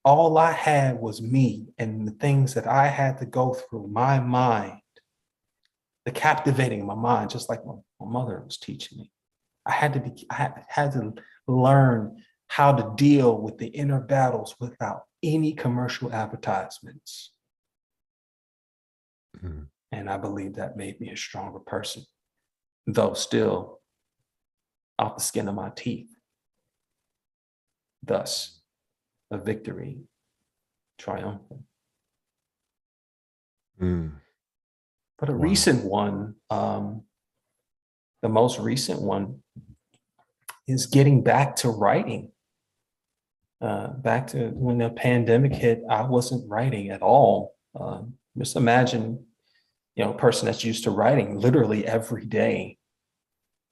All I had was me and the things that I had to go through, my mind, the captivating my mind, just like my mother was teaching me. I had to learn how to deal with the inner battles without any commercial advertisements. And I believe that made me a stronger person, though still off the skin of my teeth. Thus, a victory triumphant. But a recent one, the most recent one, is getting back to writing. Back to when the pandemic hit, I wasn't writing at all. Just imagine, a person that's used to writing literally every day,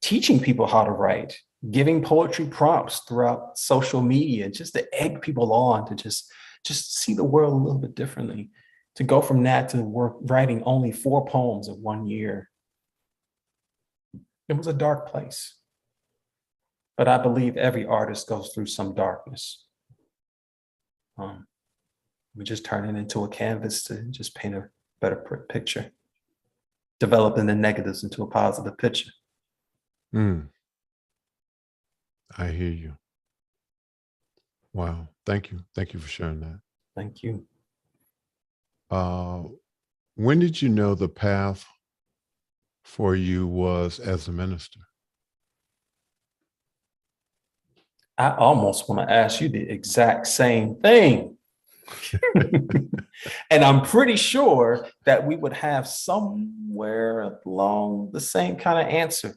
teaching people how to write, giving poetry prompts throughout social media, just to egg people on to just see the world a little bit differently. To go from that to writing only 4 poems in 1 year. It was a dark place. But I believe every artist goes through some darkness. We just turn it into a canvas to just paint a better picture, developing the negatives into a positive picture. I hear you. Wow. Thank you. Thank you for sharing that. Thank you. When did you know the path for you was as a minister? I almost want to ask you the exact same thing. And I'm pretty sure that we would have somewhere along the same kind of answer.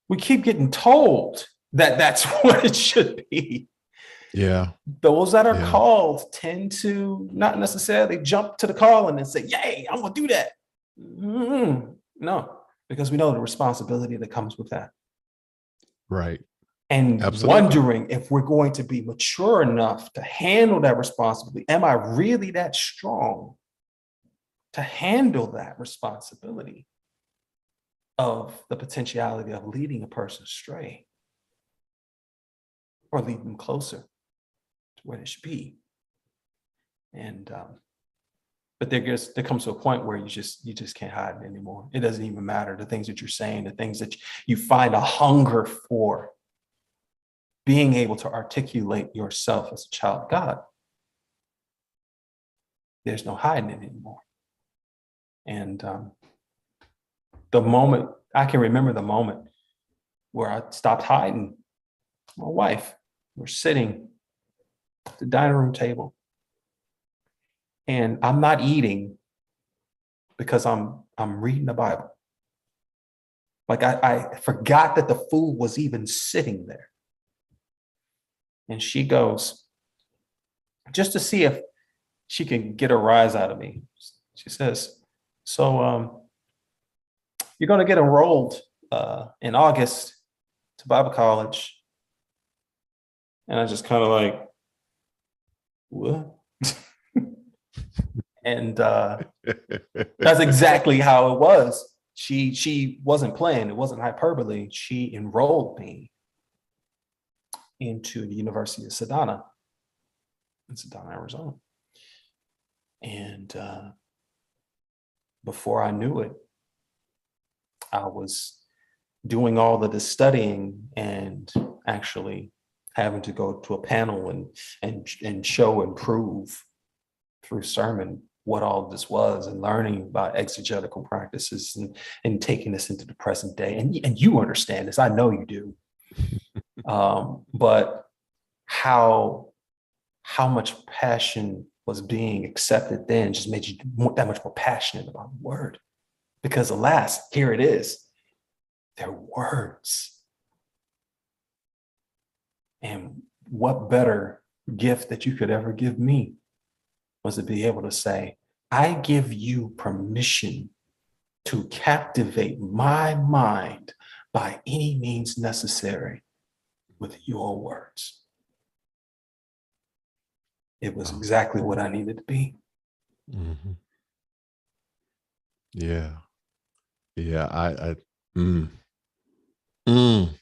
We keep getting told that that's what it should be. Yeah. Those that are called tend to not necessarily jump to the calling and say, yay, I'm going to do that. No, because we know the responsibility that comes with that. Right. And Absolutely. wondering if we're going to be mature enough to handle that responsibility. Am I really that strong to handle that responsibility? of the potentiality of leading a person astray or leading them closer to where they should be. And but there comes to a point where you just can't hide it anymore. It doesn't even matter. The things that you're saying, the things that you find a hunger for, being able to articulate yourself as a child of God, there's no hiding it anymore. And the moment, I can remember the moment where I stopped hiding. My wife, we're sitting at the dining room table, and I'm not eating because I'm reading the Bible. Like I forgot that the food was even sitting there. And she goes, just to see if she can get a rise out of me, she says, so you're going to get enrolled in August to Bible college. And I just kind of like, what? And that's exactly how it was. She wasn't playing. It wasn't hyperbole. She enrolled me into the University of Sedona in Sedona, Arizona. And before I knew it, I was doing all of the studying and actually having to go to a panel and show and prove through sermon what all this was, and learning about exegetical practices and taking this into the present day. And you understand this, I know you do. But how much passion was being accepted then just made you that much more passionate about the word. Because alas, here it is. They're words. And what better gift that you could ever give me was to be able to say, I give you permission to captivate my mind by any means necessary with your words. It was exactly what I needed to be. Mm-hmm. Yeah. Yeah.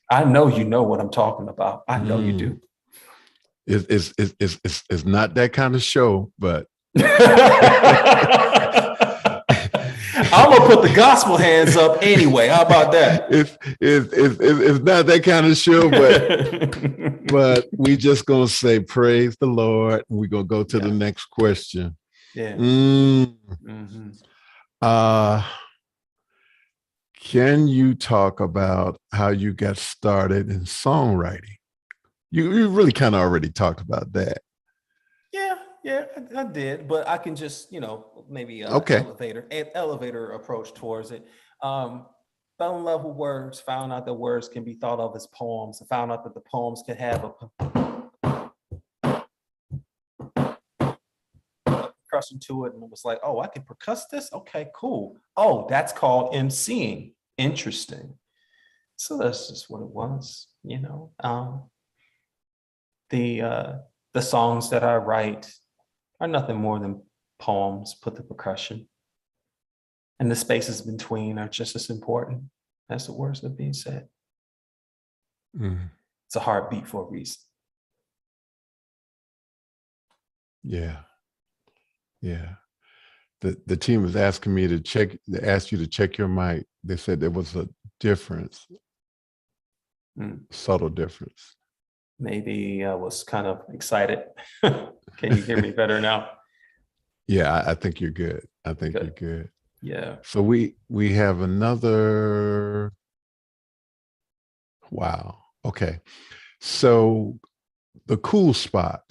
I know you know what I'm talking about. I know you do. It's not that kind of show, but I'm gonna put the gospel hands up anyway. How about that? It's not that kind of show, but we just gonna say praise the Lord. We're gonna go to the next question. Yeah. Can you talk about how you got started in songwriting? You really kind of already talked about that. Yeah, I did, but I can just, maybe elevator approach towards it. Fell in love with words, found out that words can be thought of as poems, found out that the poems can have a percussion to it, and it was like, oh, I can percuss this? Okay, cool. Oh, that's called emceeing. Interesting. So that's just what it was, The songs that I write are nothing more than poems, put the percussion. And the spaces between are just as important as the words that are being said. It's a heartbeat for a reason. Yeah. The team was asking me to ask you to check your mic. They said there was a difference, subtle difference. Maybe I was kind of excited. Can you hear me better now? Yeah, I think you're good. You're good. Yeah. So we have another. Wow. Okay. So the Kool spot.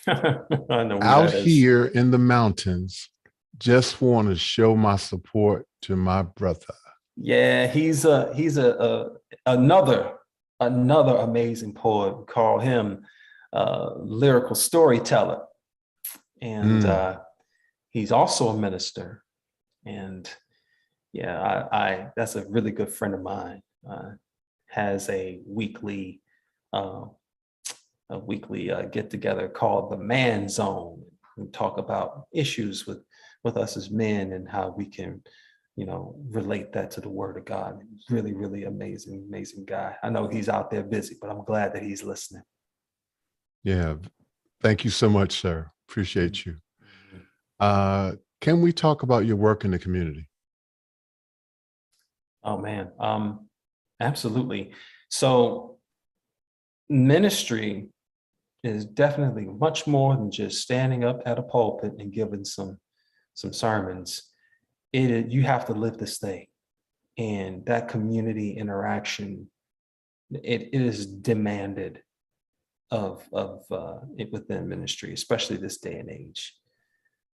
I know out here in the mountains, just want to show my support to my brother. Yeah, he's another amazing poet. We call him lyrical storyteller, and he's also a minister. And yeah, I that's a really good friend of mine. Has a weekly get together called the Man Zone. We talk about issues with us as men and how we can relate that to the word of God. Really, really amazing, amazing guy. I know he's out there busy, but I'm glad that he's listening. Yeah. Thank you so much, sir. Appreciate you. Mm-hmm. Can we talk about your work in the community? Oh man. Absolutely. So ministry is definitely much more than just standing up at a pulpit and giving some sermons. You have to live this thing, and that community interaction, it is demanded of it within ministry, especially this day and age.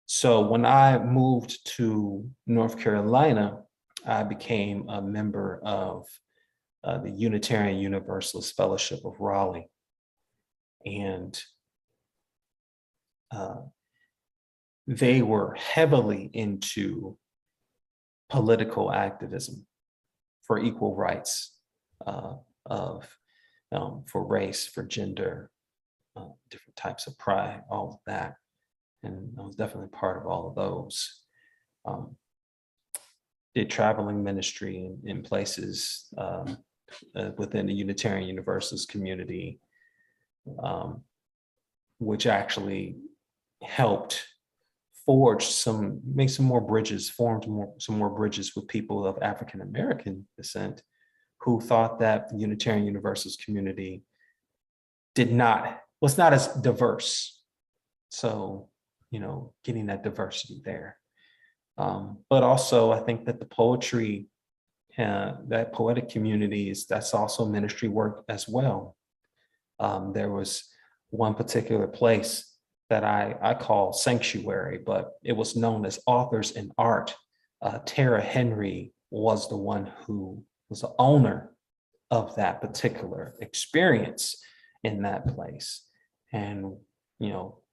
So when I moved to North Carolina, I became a member of the Unitarian Universalist Fellowship of Raleigh, and they were heavily into political activism for equal rights for race, for gender, different types of pride, all of that. And I was definitely part of all of those. Did traveling ministry in places within the Unitarian Universalist community, which actually helped formed some more bridges with people of African American descent who thought that the Unitarian Universalist community was not as diverse. So, getting that diversity there. But also I think that the poetry, that poetic communities, that's also ministry work as well. There was one particular place that I call sanctuary, but it was known as Authors in Art. Tara Henry was the one who was the owner of that particular experience in that place, and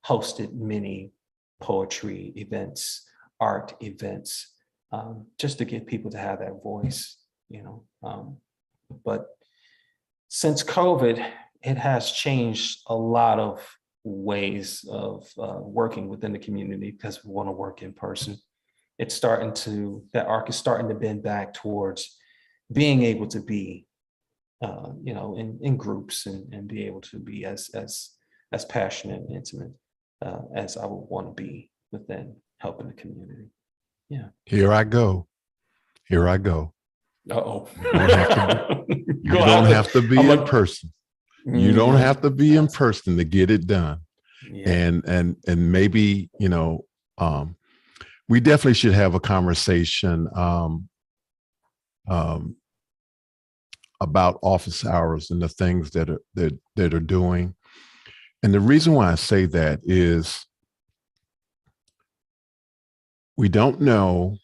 hosted many poetry events, art events, just to get people to have that voice. But since COVID, it has changed a lot of ways of working within the community, because we want to work in person. That arc is starting to bend back towards being able to be, in groups, and be able to be as passionate and intimate as I would want to be within helping the community. Yeah. Here I go. Uh-oh. You don't have to be in person. You don't have to be in person to get it done. Yeah. And maybe, we definitely should have a conversation about office hours and the things that are doing. And the reason why I say that is we don't know,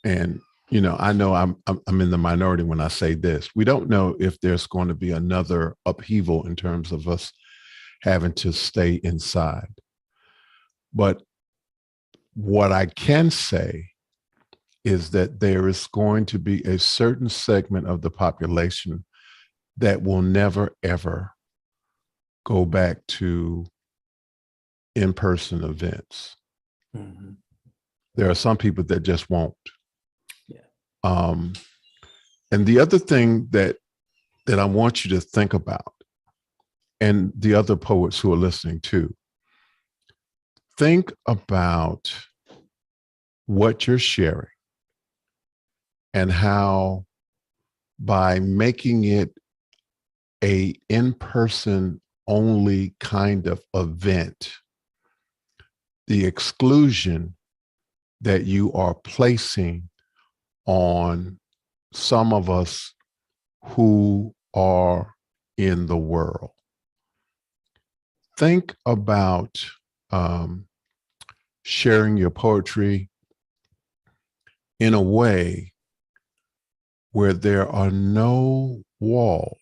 and I know I'm in the minority when I say this. We don't know if there's going to be another upheaval in terms of us having to stay inside. But what I can say is that there is going to be a certain segment of the population that will never, ever go back to in-person events. Mm-hmm. There are some people that just won't. Yeah. And the other thing that I want you to think about, and the other poets who are listening too, think about what you're sharing and how, by making it a in-person only kind of event, the exclusion that you are placing on some of us who are in the world. Think about sharing your poetry in a way where there are no walls.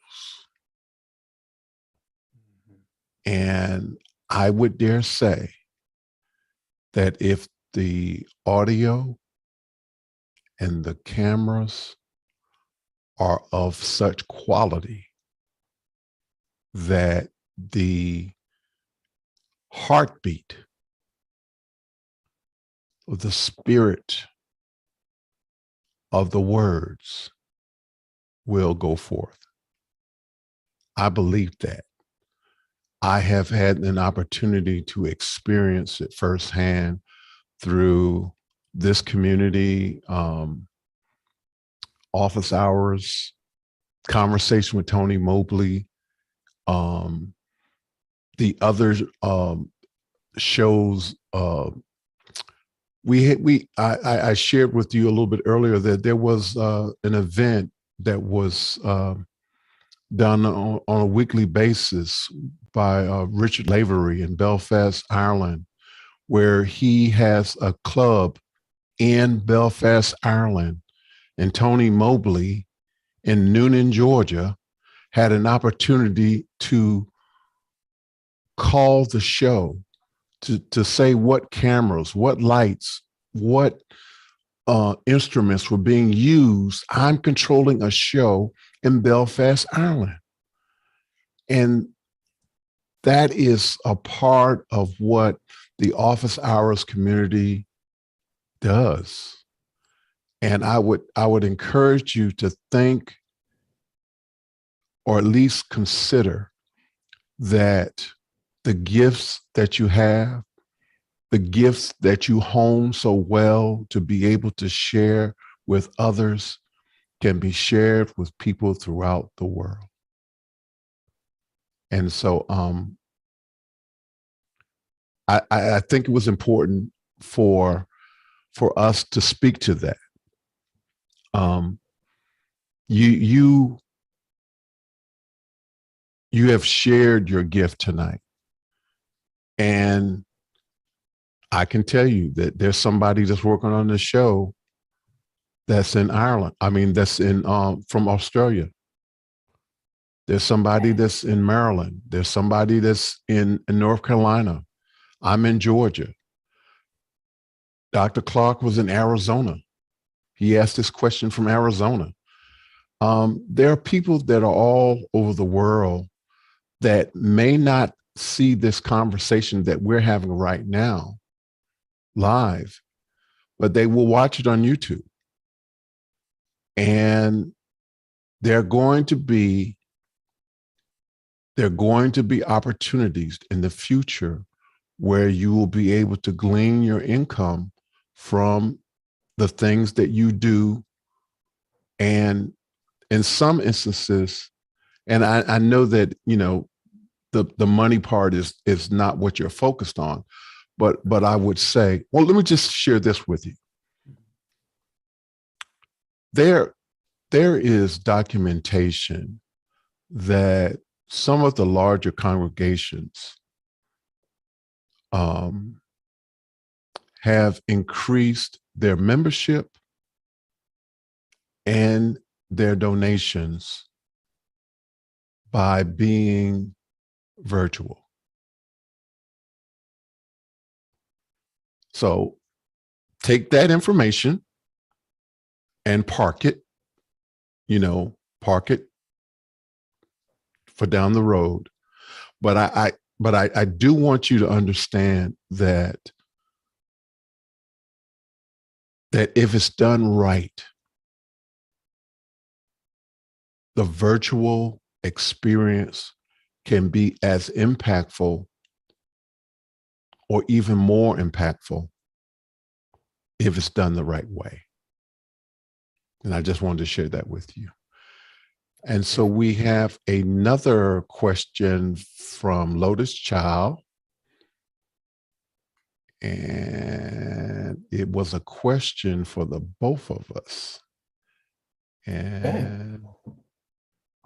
And I would dare say that if the audio and the cameras are of such quality that the heartbeat of the spirit of the words will go forth. I believe that. I have had an opportunity to experience it firsthand through this community, office hours, conversation with Tony Mobley, the other shows. I shared with you a little bit earlier that there was an event that was done on a weekly basis by Richard Lavery in Belfast, Ireland, where he has a club in Belfast, Ireland. And Tony Mobley in Noonan, Georgia, had an opportunity to call the show, to say what cameras, what lights, what instruments were being used. I'm controlling a show in Belfast, Ireland. And that is a part of what the office hours community does. And I would encourage you to think, or at least consider, that the gifts that you have, the gifts that you hone so well to be able to share with others, can be shared with people throughout the world. And so I think it was important for us to speak to that. You have shared your gift tonight. And I can tell you that there's somebody that's working on the show that's in Ireland. I mean, that's in from Australia. There's somebody that's in Maryland. There's somebody that's in North Carolina. I'm in Georgia. Dr. Clark was in Arizona. He asked this question from Arizona. There are people that are all over the world that may not see this conversation that we're having right now live, but they will watch it on YouTube. And there are going to be opportunities in the future where you will be able to glean your income from the things that you do. And in some instances, and I know that, the money part is not what you're focused on, but I would say, well, let me just share this with you. There is documentation that some of the larger congregations have increased their membership and their donations by being virtual. So take that information and park it for down the road. But I do want you to understand that if it's done right, the virtual experience can be as impactful or even more impactful if it's done the right way. And I just wanted to share that with you. And so we have another question from Lotus Child. And it was a question for the both of us. And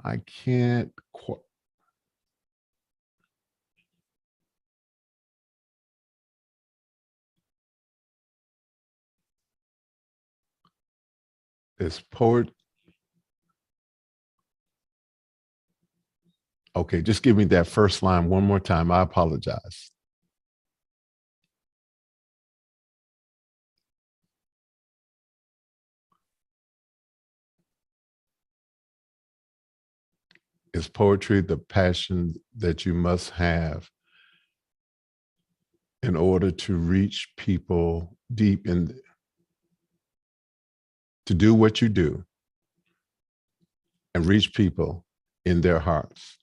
I can't quite. It's poet. Okay, just give me that first line one more time. I apologize. Is poetry the passion that you must have in order to reach people deep in? to do what you do and reach people in their hearts,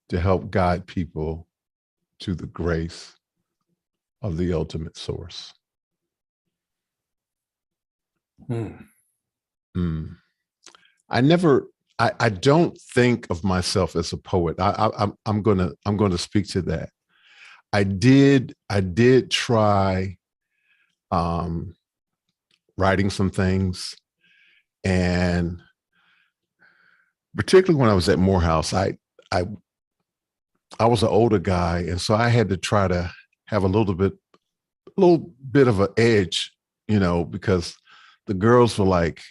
to help guide people to the grace of the ultimate source. I don't think of myself as a poet. I'm gonna speak to that. I did try writing some things, and particularly when I was at Morehouse, I was an older guy, and so I had to try to have a little bit of an edge, because the girls were like,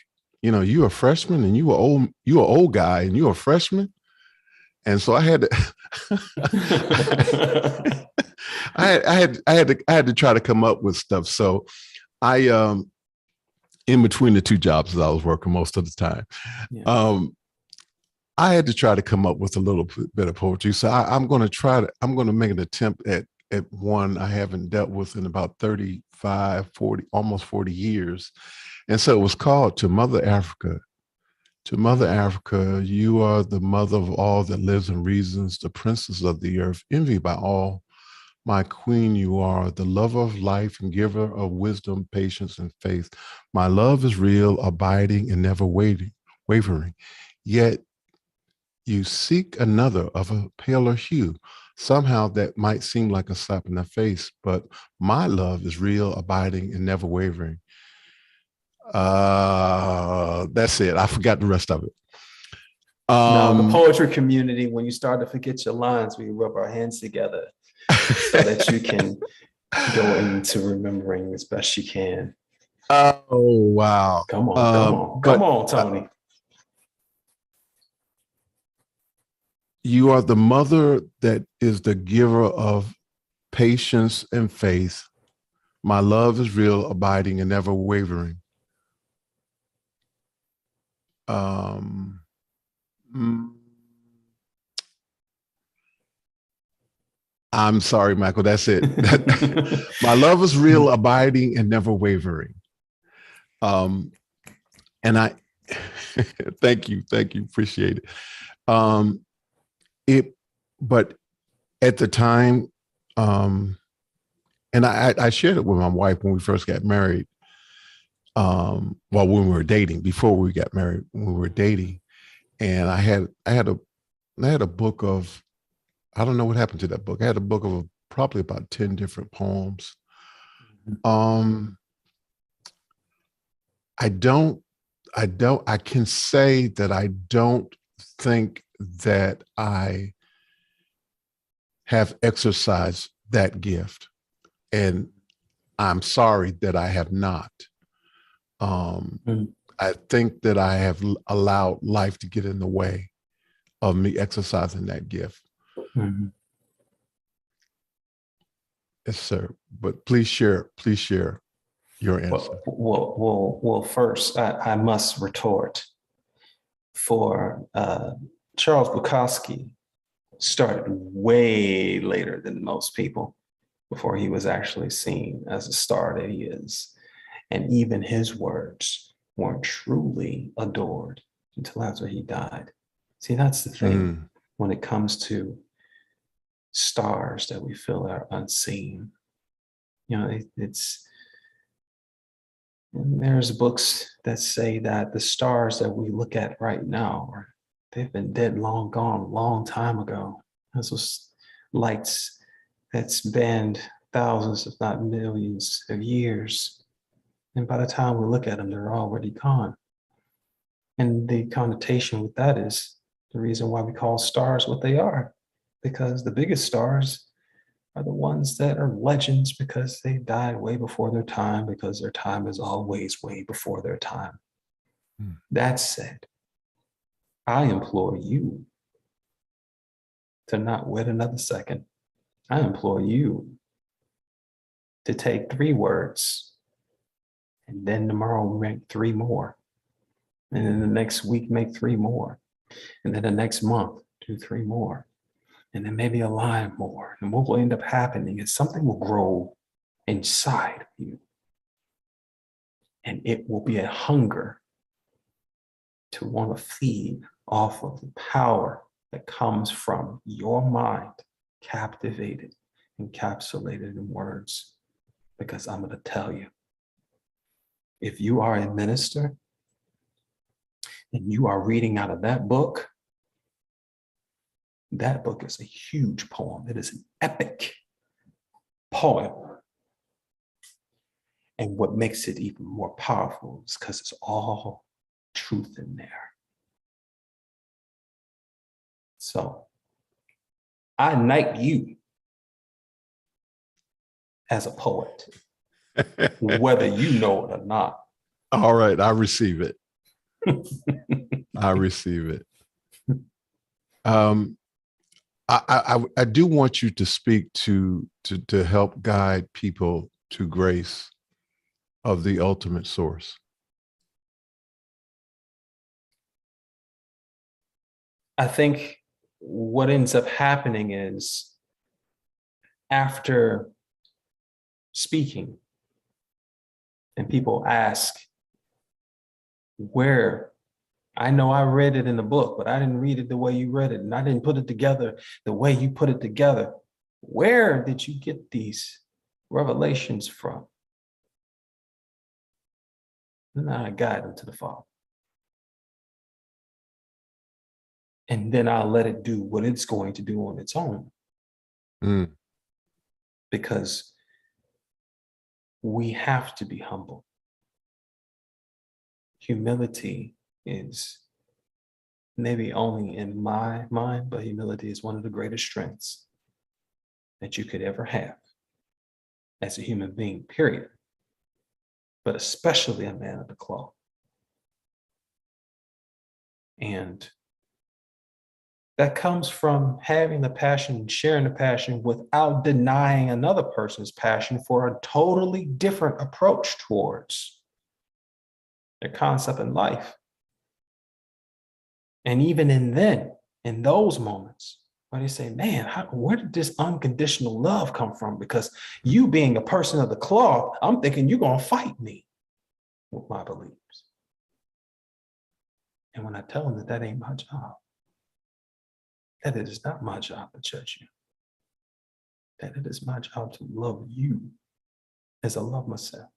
you a freshman and you an old guy and you a freshman. And so I had to, I had to try to come up with stuff. So I, in between the two jobs that I was working most of the time, I had to try to come up with a little bit of poetry. So I'm going to make an attempt at one I haven't dealt with in about 35, 40, almost 40 years. And so it was called To Mother Africa. To Mother Africa, you are the mother of all that lives and reasons, the princess of the earth, envied by all. My queen, you are the lover of life and giver of wisdom, patience, and faith. My love is real, abiding, and never wavering. Yet you seek another of a paler hue. Somehow that might seem like a slap in the face, but my love is real, abiding, and never wavering. That's it. I forgot the rest of it. Now, the poetry community, when you start to forget your lines, we rub our hands together so that you can go into remembering as best you can. Oh, wow. Come on, Tony. You are the mother that is the giver of patience and faith. My love is real, abiding, and never wavering. I'm sorry, Michael, that's it. My love is real, abiding, and never wavering. And I, thank you, appreciate it. But at the time, and I shared it with my wife when we first got married. When we were dating, before we got married, when we were dating, and I had a book of, I don't know what happened to that book. I had a book of probably about 10 different poems. I can say that I don't think that I have exercised that gift, and I'm sorry that I have not. I think that I have allowed life to get in the way of me exercising that gift. Yes, sir. But please share your answer. Well, first, I must retort. For Charles Bukowski started way later than most people before he was actually seen as a star that he is. And even his words weren't truly adored until after he died. See, that's the thing when it comes to stars that we feel are unseen. There's books that say that the stars that we look at right now, they've been dead, long gone, long time ago. Those lights that spanned thousands, if not millions of years. And by the time we look at them, they're already gone. And the connotation with that is the reason why we call stars what they are, because the biggest stars are the ones that are legends because they died way before their time, because their time is always way before their time. That said, I implore you to not wait another second. I implore you to take 3 words, and then tomorrow make 3 more. And then the next week, make 3 more. And then the next month, do 3 more. And then maybe a line more. And what will end up happening is something will grow inside of you. And it will be a hunger to want to feed off of the power that comes from your mind, captivated, encapsulated in words. Because I'm going to tell you, if you are a minister and you are reading out of that book is a huge poem. It is an epic poem. And what makes it even more powerful is because it's all truth in there. So I knight you as a poet, whether you know it or not. All right, I receive it. I receive it. I do want you to speak to help guide people to grace of the ultimate source. I think what ends up happening is, after speaking and people ask, where, I know I read it in the book, but I didn't read it the way you read it, and I didn't put it together the way you put it together. Where did you get these revelations from? And I guide them to the Father. And then I'll let it do what it's going to do on its own. Because we have to be humble. Humility is maybe only in my mind, but humility is one of the greatest strengths that you could ever have as a human being, period. But especially a man of the cloth. And that comes from having the passion and sharing the passion without denying another person's passion for a totally different approach towards their concept in life. And even in those moments where they say, man, where did this unconditional love come from? Because you being a person of the cloth, I'm thinking you're going to fight me with my beliefs. And when I tell them that that ain't my job, that it is not my job to judge you, that it is my job to love you as I love myself.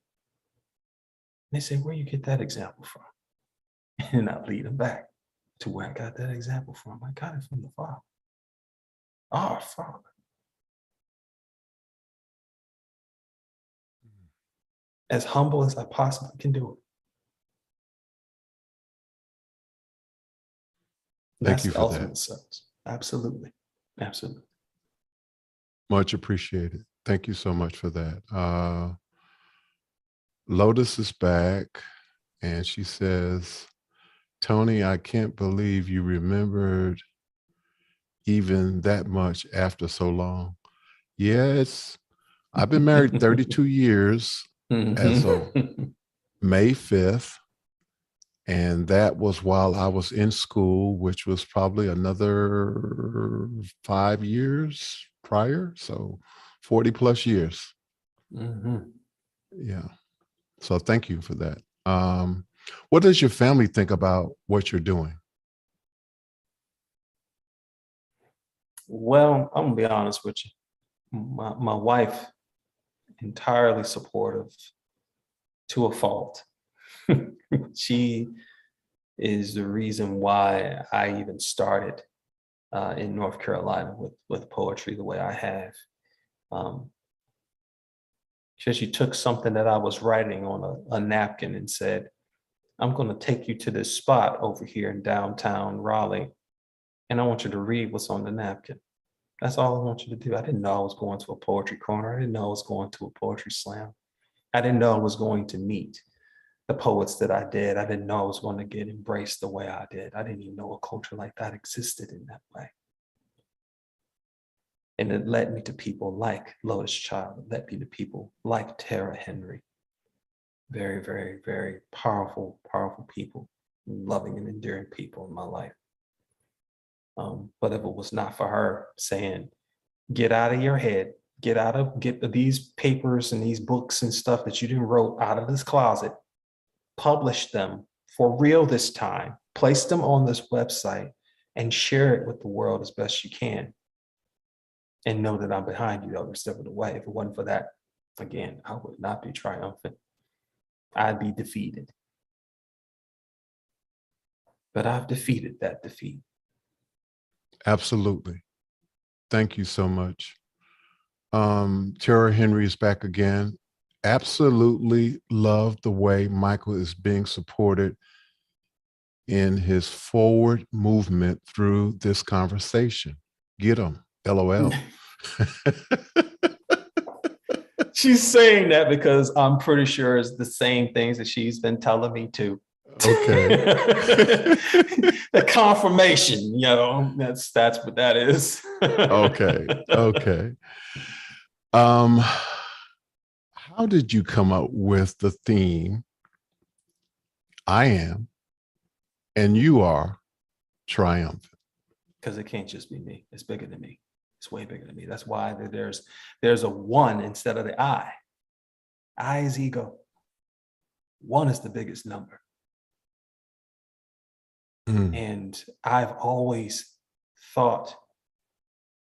And they say, where you get that example from? And I lead them back to where I got that example from. I got it from the Father, our Father. As humble as I possibly can do it. Thank you for ultimate that. sense. Absolutely. Absolutely. Much appreciated. Thank you so much for that. Lotus is back, and she says, Tony, I can't believe you remembered even that much after so long. Yes, I've been married 32 years as of May 5th. And that was while I was in school, which was probably another 5 years prior. So 40 plus years. Yeah. So thank you for that. What does your family think about what you're doing? Well, I'm gonna be honest with you. My wife, entirely supportive to a fault. She is the reason why I even started in North Carolina with poetry the way I have. She took something that I was writing on a napkin and said, I'm going to take you to this spot over here in downtown Raleigh, and I want you to read what's on the napkin. That's all I want you to do. I didn't know I was going to a poetry corner. I didn't know I was going to a poetry slam. I didn't know I was going to meet the poets that I did. I didn't know I was going to get embraced the way I did. I didn't even know a culture like that existed in that way. And it led me to people like Lotus Child. It led me to people like Tara Henry. Very, very, very powerful, powerful people, loving and endearing people in my life. But if it was not for her saying, get out of your head, get these papers and these books and stuff that you didn't wrote out of this closet, publish them for real this time, place them on this website and share it with the world as best you can. And know that I'm behind you every step of the way. If it wasn't for that, again, I would not be triumphant. I'd be defeated. But I've defeated that defeat. Absolutely. Thank you so much. Tara Henry is back again. Absolutely love the way Michael is being supported in his forward movement through this conversation. Get him, LOL. She's saying that because I'm pretty sure it's the same things that she's been telling me too. Okay. The confirmation, you know, that's what that is. Okay. Okay. How did you come up with the theme, I am, and you are triumphant? Because it can't just be me. It's bigger than me. It's way bigger than me. That's why there's a one instead of the I. I is ego. One is the biggest number. And I've always thought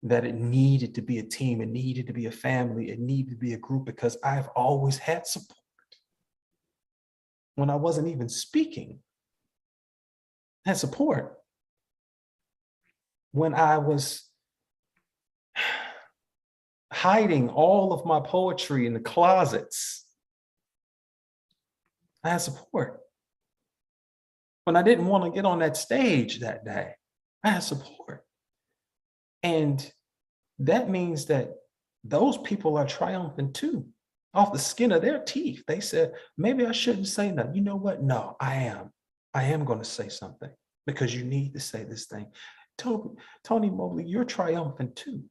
that it needed to be a team, it needed to be a family, it needed to be a group, because I've always had support. When I wasn't even speaking, I had support. When I was hiding all of my poetry in the closets, I had support. When I didn't want to get on that stage that day, I had support. And that means that those people are triumphant too, off the skin of their teeth. They said, maybe I shouldn't say nothing. You know what? No, I am going to say something, because you need to say this thing. Tony Mobley, you're triumphant too.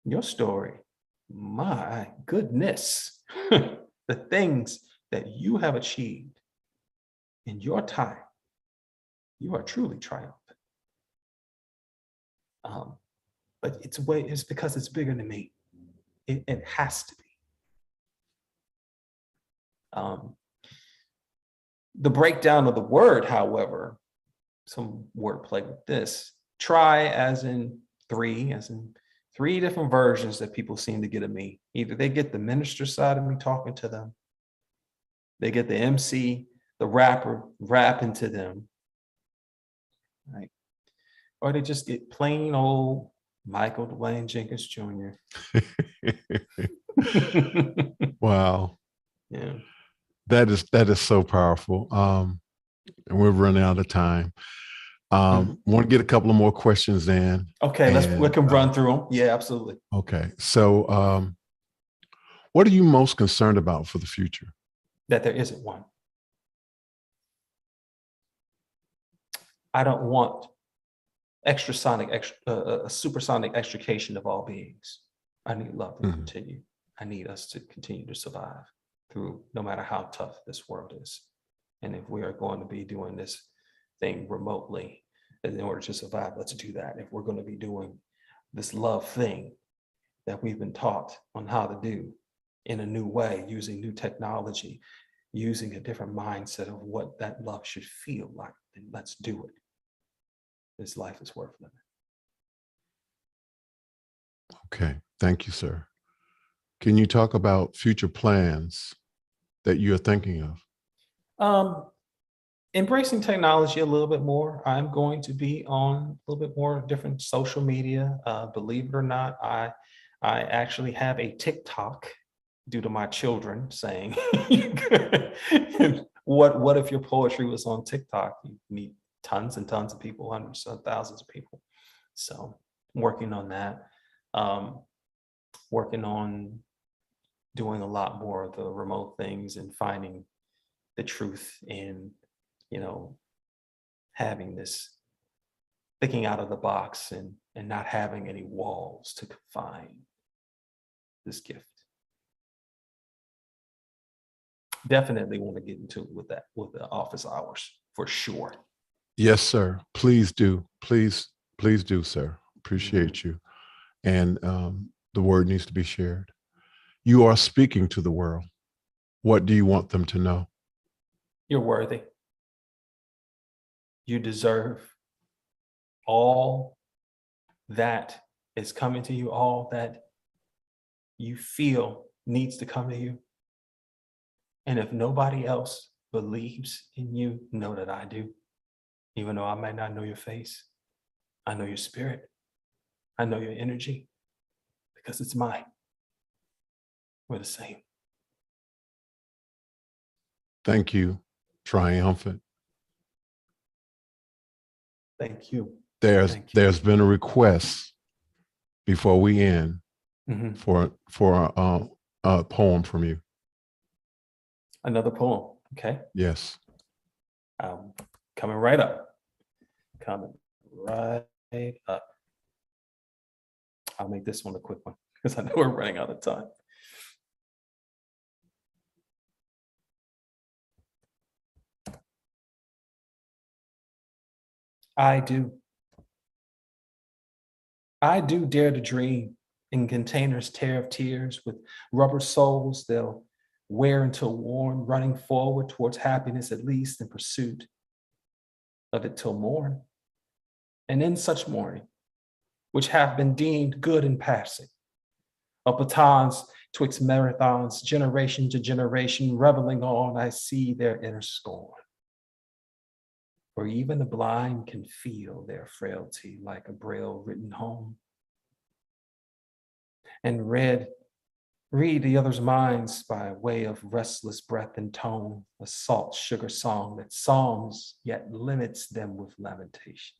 Your story, my goodness, the things that you have achieved in your time, you are truly triumphant. But it's because it's bigger than me. It has to be. The breakdown of the word, however, some wordplay with this, try as in three different versions that people seem to get of me. Either they get the minister side of me talking to them, they get the MC, the rapper rapping to them, right? Or they just get plain old Michael Dwayne Jenkins Jr. Wow. Yeah. That is so powerful. And we're running out of time. Want to get a couple of more questions in. Okay, we can run through them. Yeah, absolutely. Okay. So what are you most concerned about for the future? That there isn't one. I don't want supersonic extrication of all beings. I need love to continue. I need us to continue to survive through no matter how tough this world is. And if we are going to be doing this thing remotely, in order to survive, let's do that. If we're going to be doing this love thing that we've been taught on how to do in a new way, using new technology, using a different mindset of what that love should feel like, then let's do it. This life is worth living. Okay, thank you, sir. Can you talk about future plans that you're thinking of? Embracing technology a little bit more. I'm going to be on a little bit more different social media. Believe it or not, I actually have a TikTok due to my children saying, what if your poetry was on TikTok? You meet tons and tons of people, hundreds of thousands of people. So I'm working on that. Working on doing a lot more of the remote things and finding the truth in, having this, thinking out of the box and not having any walls to confine this gift. Definitely want to get into it with the office hours for sure. Yes, sir. Please do. Please do, sir. Appreciate you. And the word needs to be shared. You are speaking to the world. What do you want them to know? You're worthy. You deserve all that is coming to you, all that you feel needs to come to you. And if nobody else believes in you, know that I do. Even though I might not know your face, I know your spirit. I know your energy because it's mine. We're the same. Thank you, Triumphant. Thank you. There's been a request before we end for a poem from you. Another poem. Okay. Yes. Coming right up. Coming right up. I'll make this one a quick one because I know we're running out of time. I do dare to dream in containers tear of tears with rubber soles they'll wear until worn, running forward towards happiness, at least in pursuit of it till morn. And in such morning, which have been deemed good and passing, of batons twixt marathons, generation to generation, reveling on, I see their inner scorn. For even the blind can feel their frailty like a braille written home. And read the other's minds by way of restless breath and tone, a salt sugar song that psalms yet limits them with lamentation.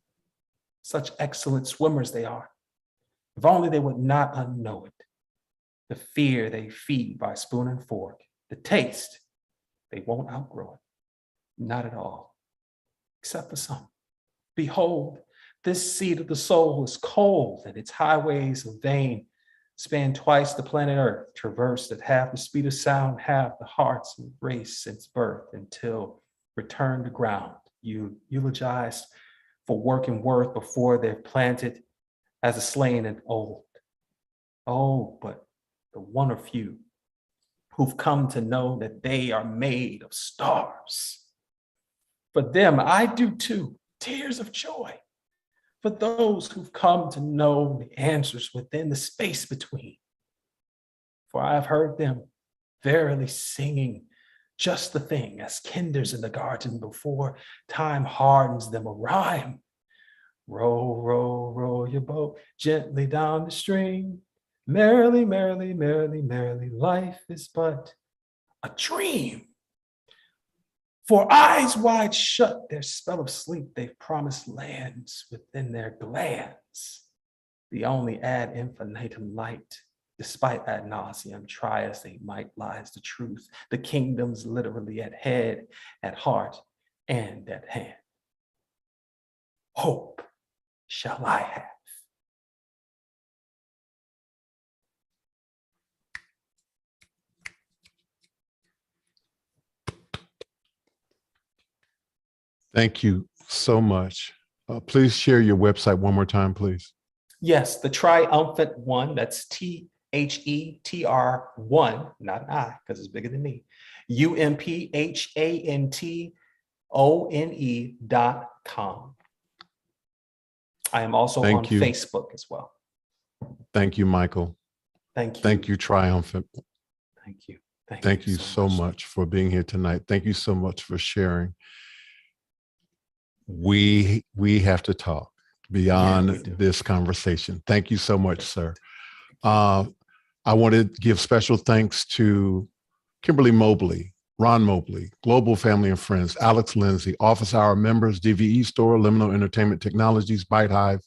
Such excellent swimmers they are. If only they would not unknow it. The fear they feed by spoon and fork, the taste, they won't outgrow it. Not at all, except for some. Behold, this seed of the soul is cold, and its highways of vain span twice the planet Earth, traversed at half the speed of sound, half the heart's race since birth, until return to ground. You eulogized for work and worth before they're planted as a slain and old. Oh, but the one or few who've come to know that they are made of stars. For them, I do too, tears of joy. For those who've come to know the answers within the space between. For I've heard them verily singing just the thing as kinders in the garden before time hardens them a rhyme. Row, row, row your boat gently down the stream. Merrily, merrily, merrily, merrily, life is but a dream. For eyes wide shut, their spell of sleep, they've promised lands within their glands. The only ad infinitum light, despite ad nauseum, try as they might, lies the truth. The kingdom's literally at head, at heart, and at hand. Hope shall I have. Thank you so much. Please share your website one more time, please. Yes, the Triumphant one, that's THETR1, not an I, because it's bigger than me. UMPHANTONE.com. I am also on Facebook as well. Thank you, Michael. Thank you. Thank you, Triumphant. Thank you. Thank you so much for being here tonight. Thank you so much for sharing. We have to talk beyond this conversation. Thank you so much, sir. I want to give special thanks to Kimberly Mobley, Ron Mobley, Global Family and Friends, Alex Lindsay, Office Hour members, DVE Store, Liminal Entertainment Technologies, Byte Hive,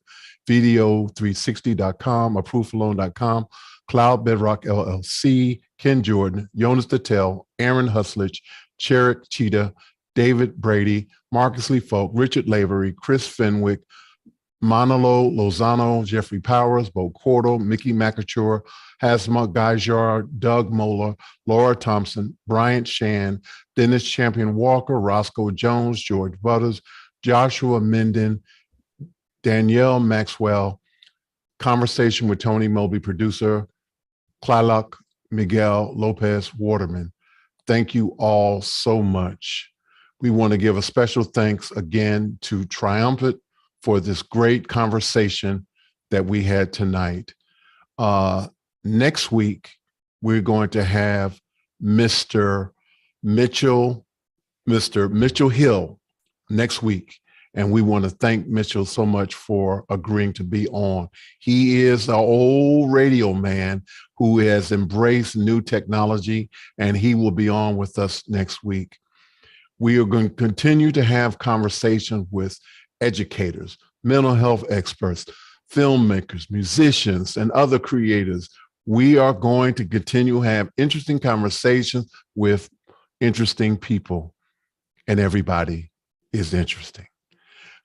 Video360.com, ApprovalLoan.com, Cloud Bedrock LLC, Ken Jordan, Jonas Dattel, Aaron Huslich, Cherik Cheetah, David Brady, Marcus Lee Folk, Richard Lavery, Chris Fenwick, Manolo Lozano, Jeffrey Powers, Bo Cordo, Mickey McAture, Hasma Gaijar, Doug Moeller, Laura Thompson, Bryant Shan, Dennis Champion Walker, Roscoe Jones, George Butters, Joshua Minden, Danielle Maxwell, Conversation with Tony Mobley, producer, Clark Miguel Lopez Waterman. Thank you all so much. We want to give a special thanks again to Triumphant for this great conversation that we had tonight. Next week, we're going to have Mr. Mitchell Hill next week. And we want to thank Mitchell so much for agreeing to be on. He is an old radio man who has embraced new technology, and he will be on with us next week. We are going to continue to have conversations with educators, mental health experts, filmmakers, musicians, and other creators. We are going to continue to have interesting conversations with interesting people, and everybody is interesting.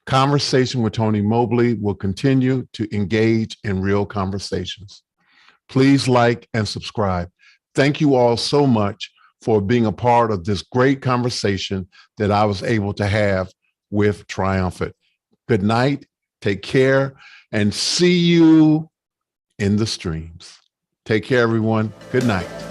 Conversation with Tony Mobley will continue to engage in real conversations. Please like and subscribe. Thank you all so much for being a part of this great conversation that I was able to have with Triumphant. Good night, take care, and see you in the streams. Take care, everyone. Good night.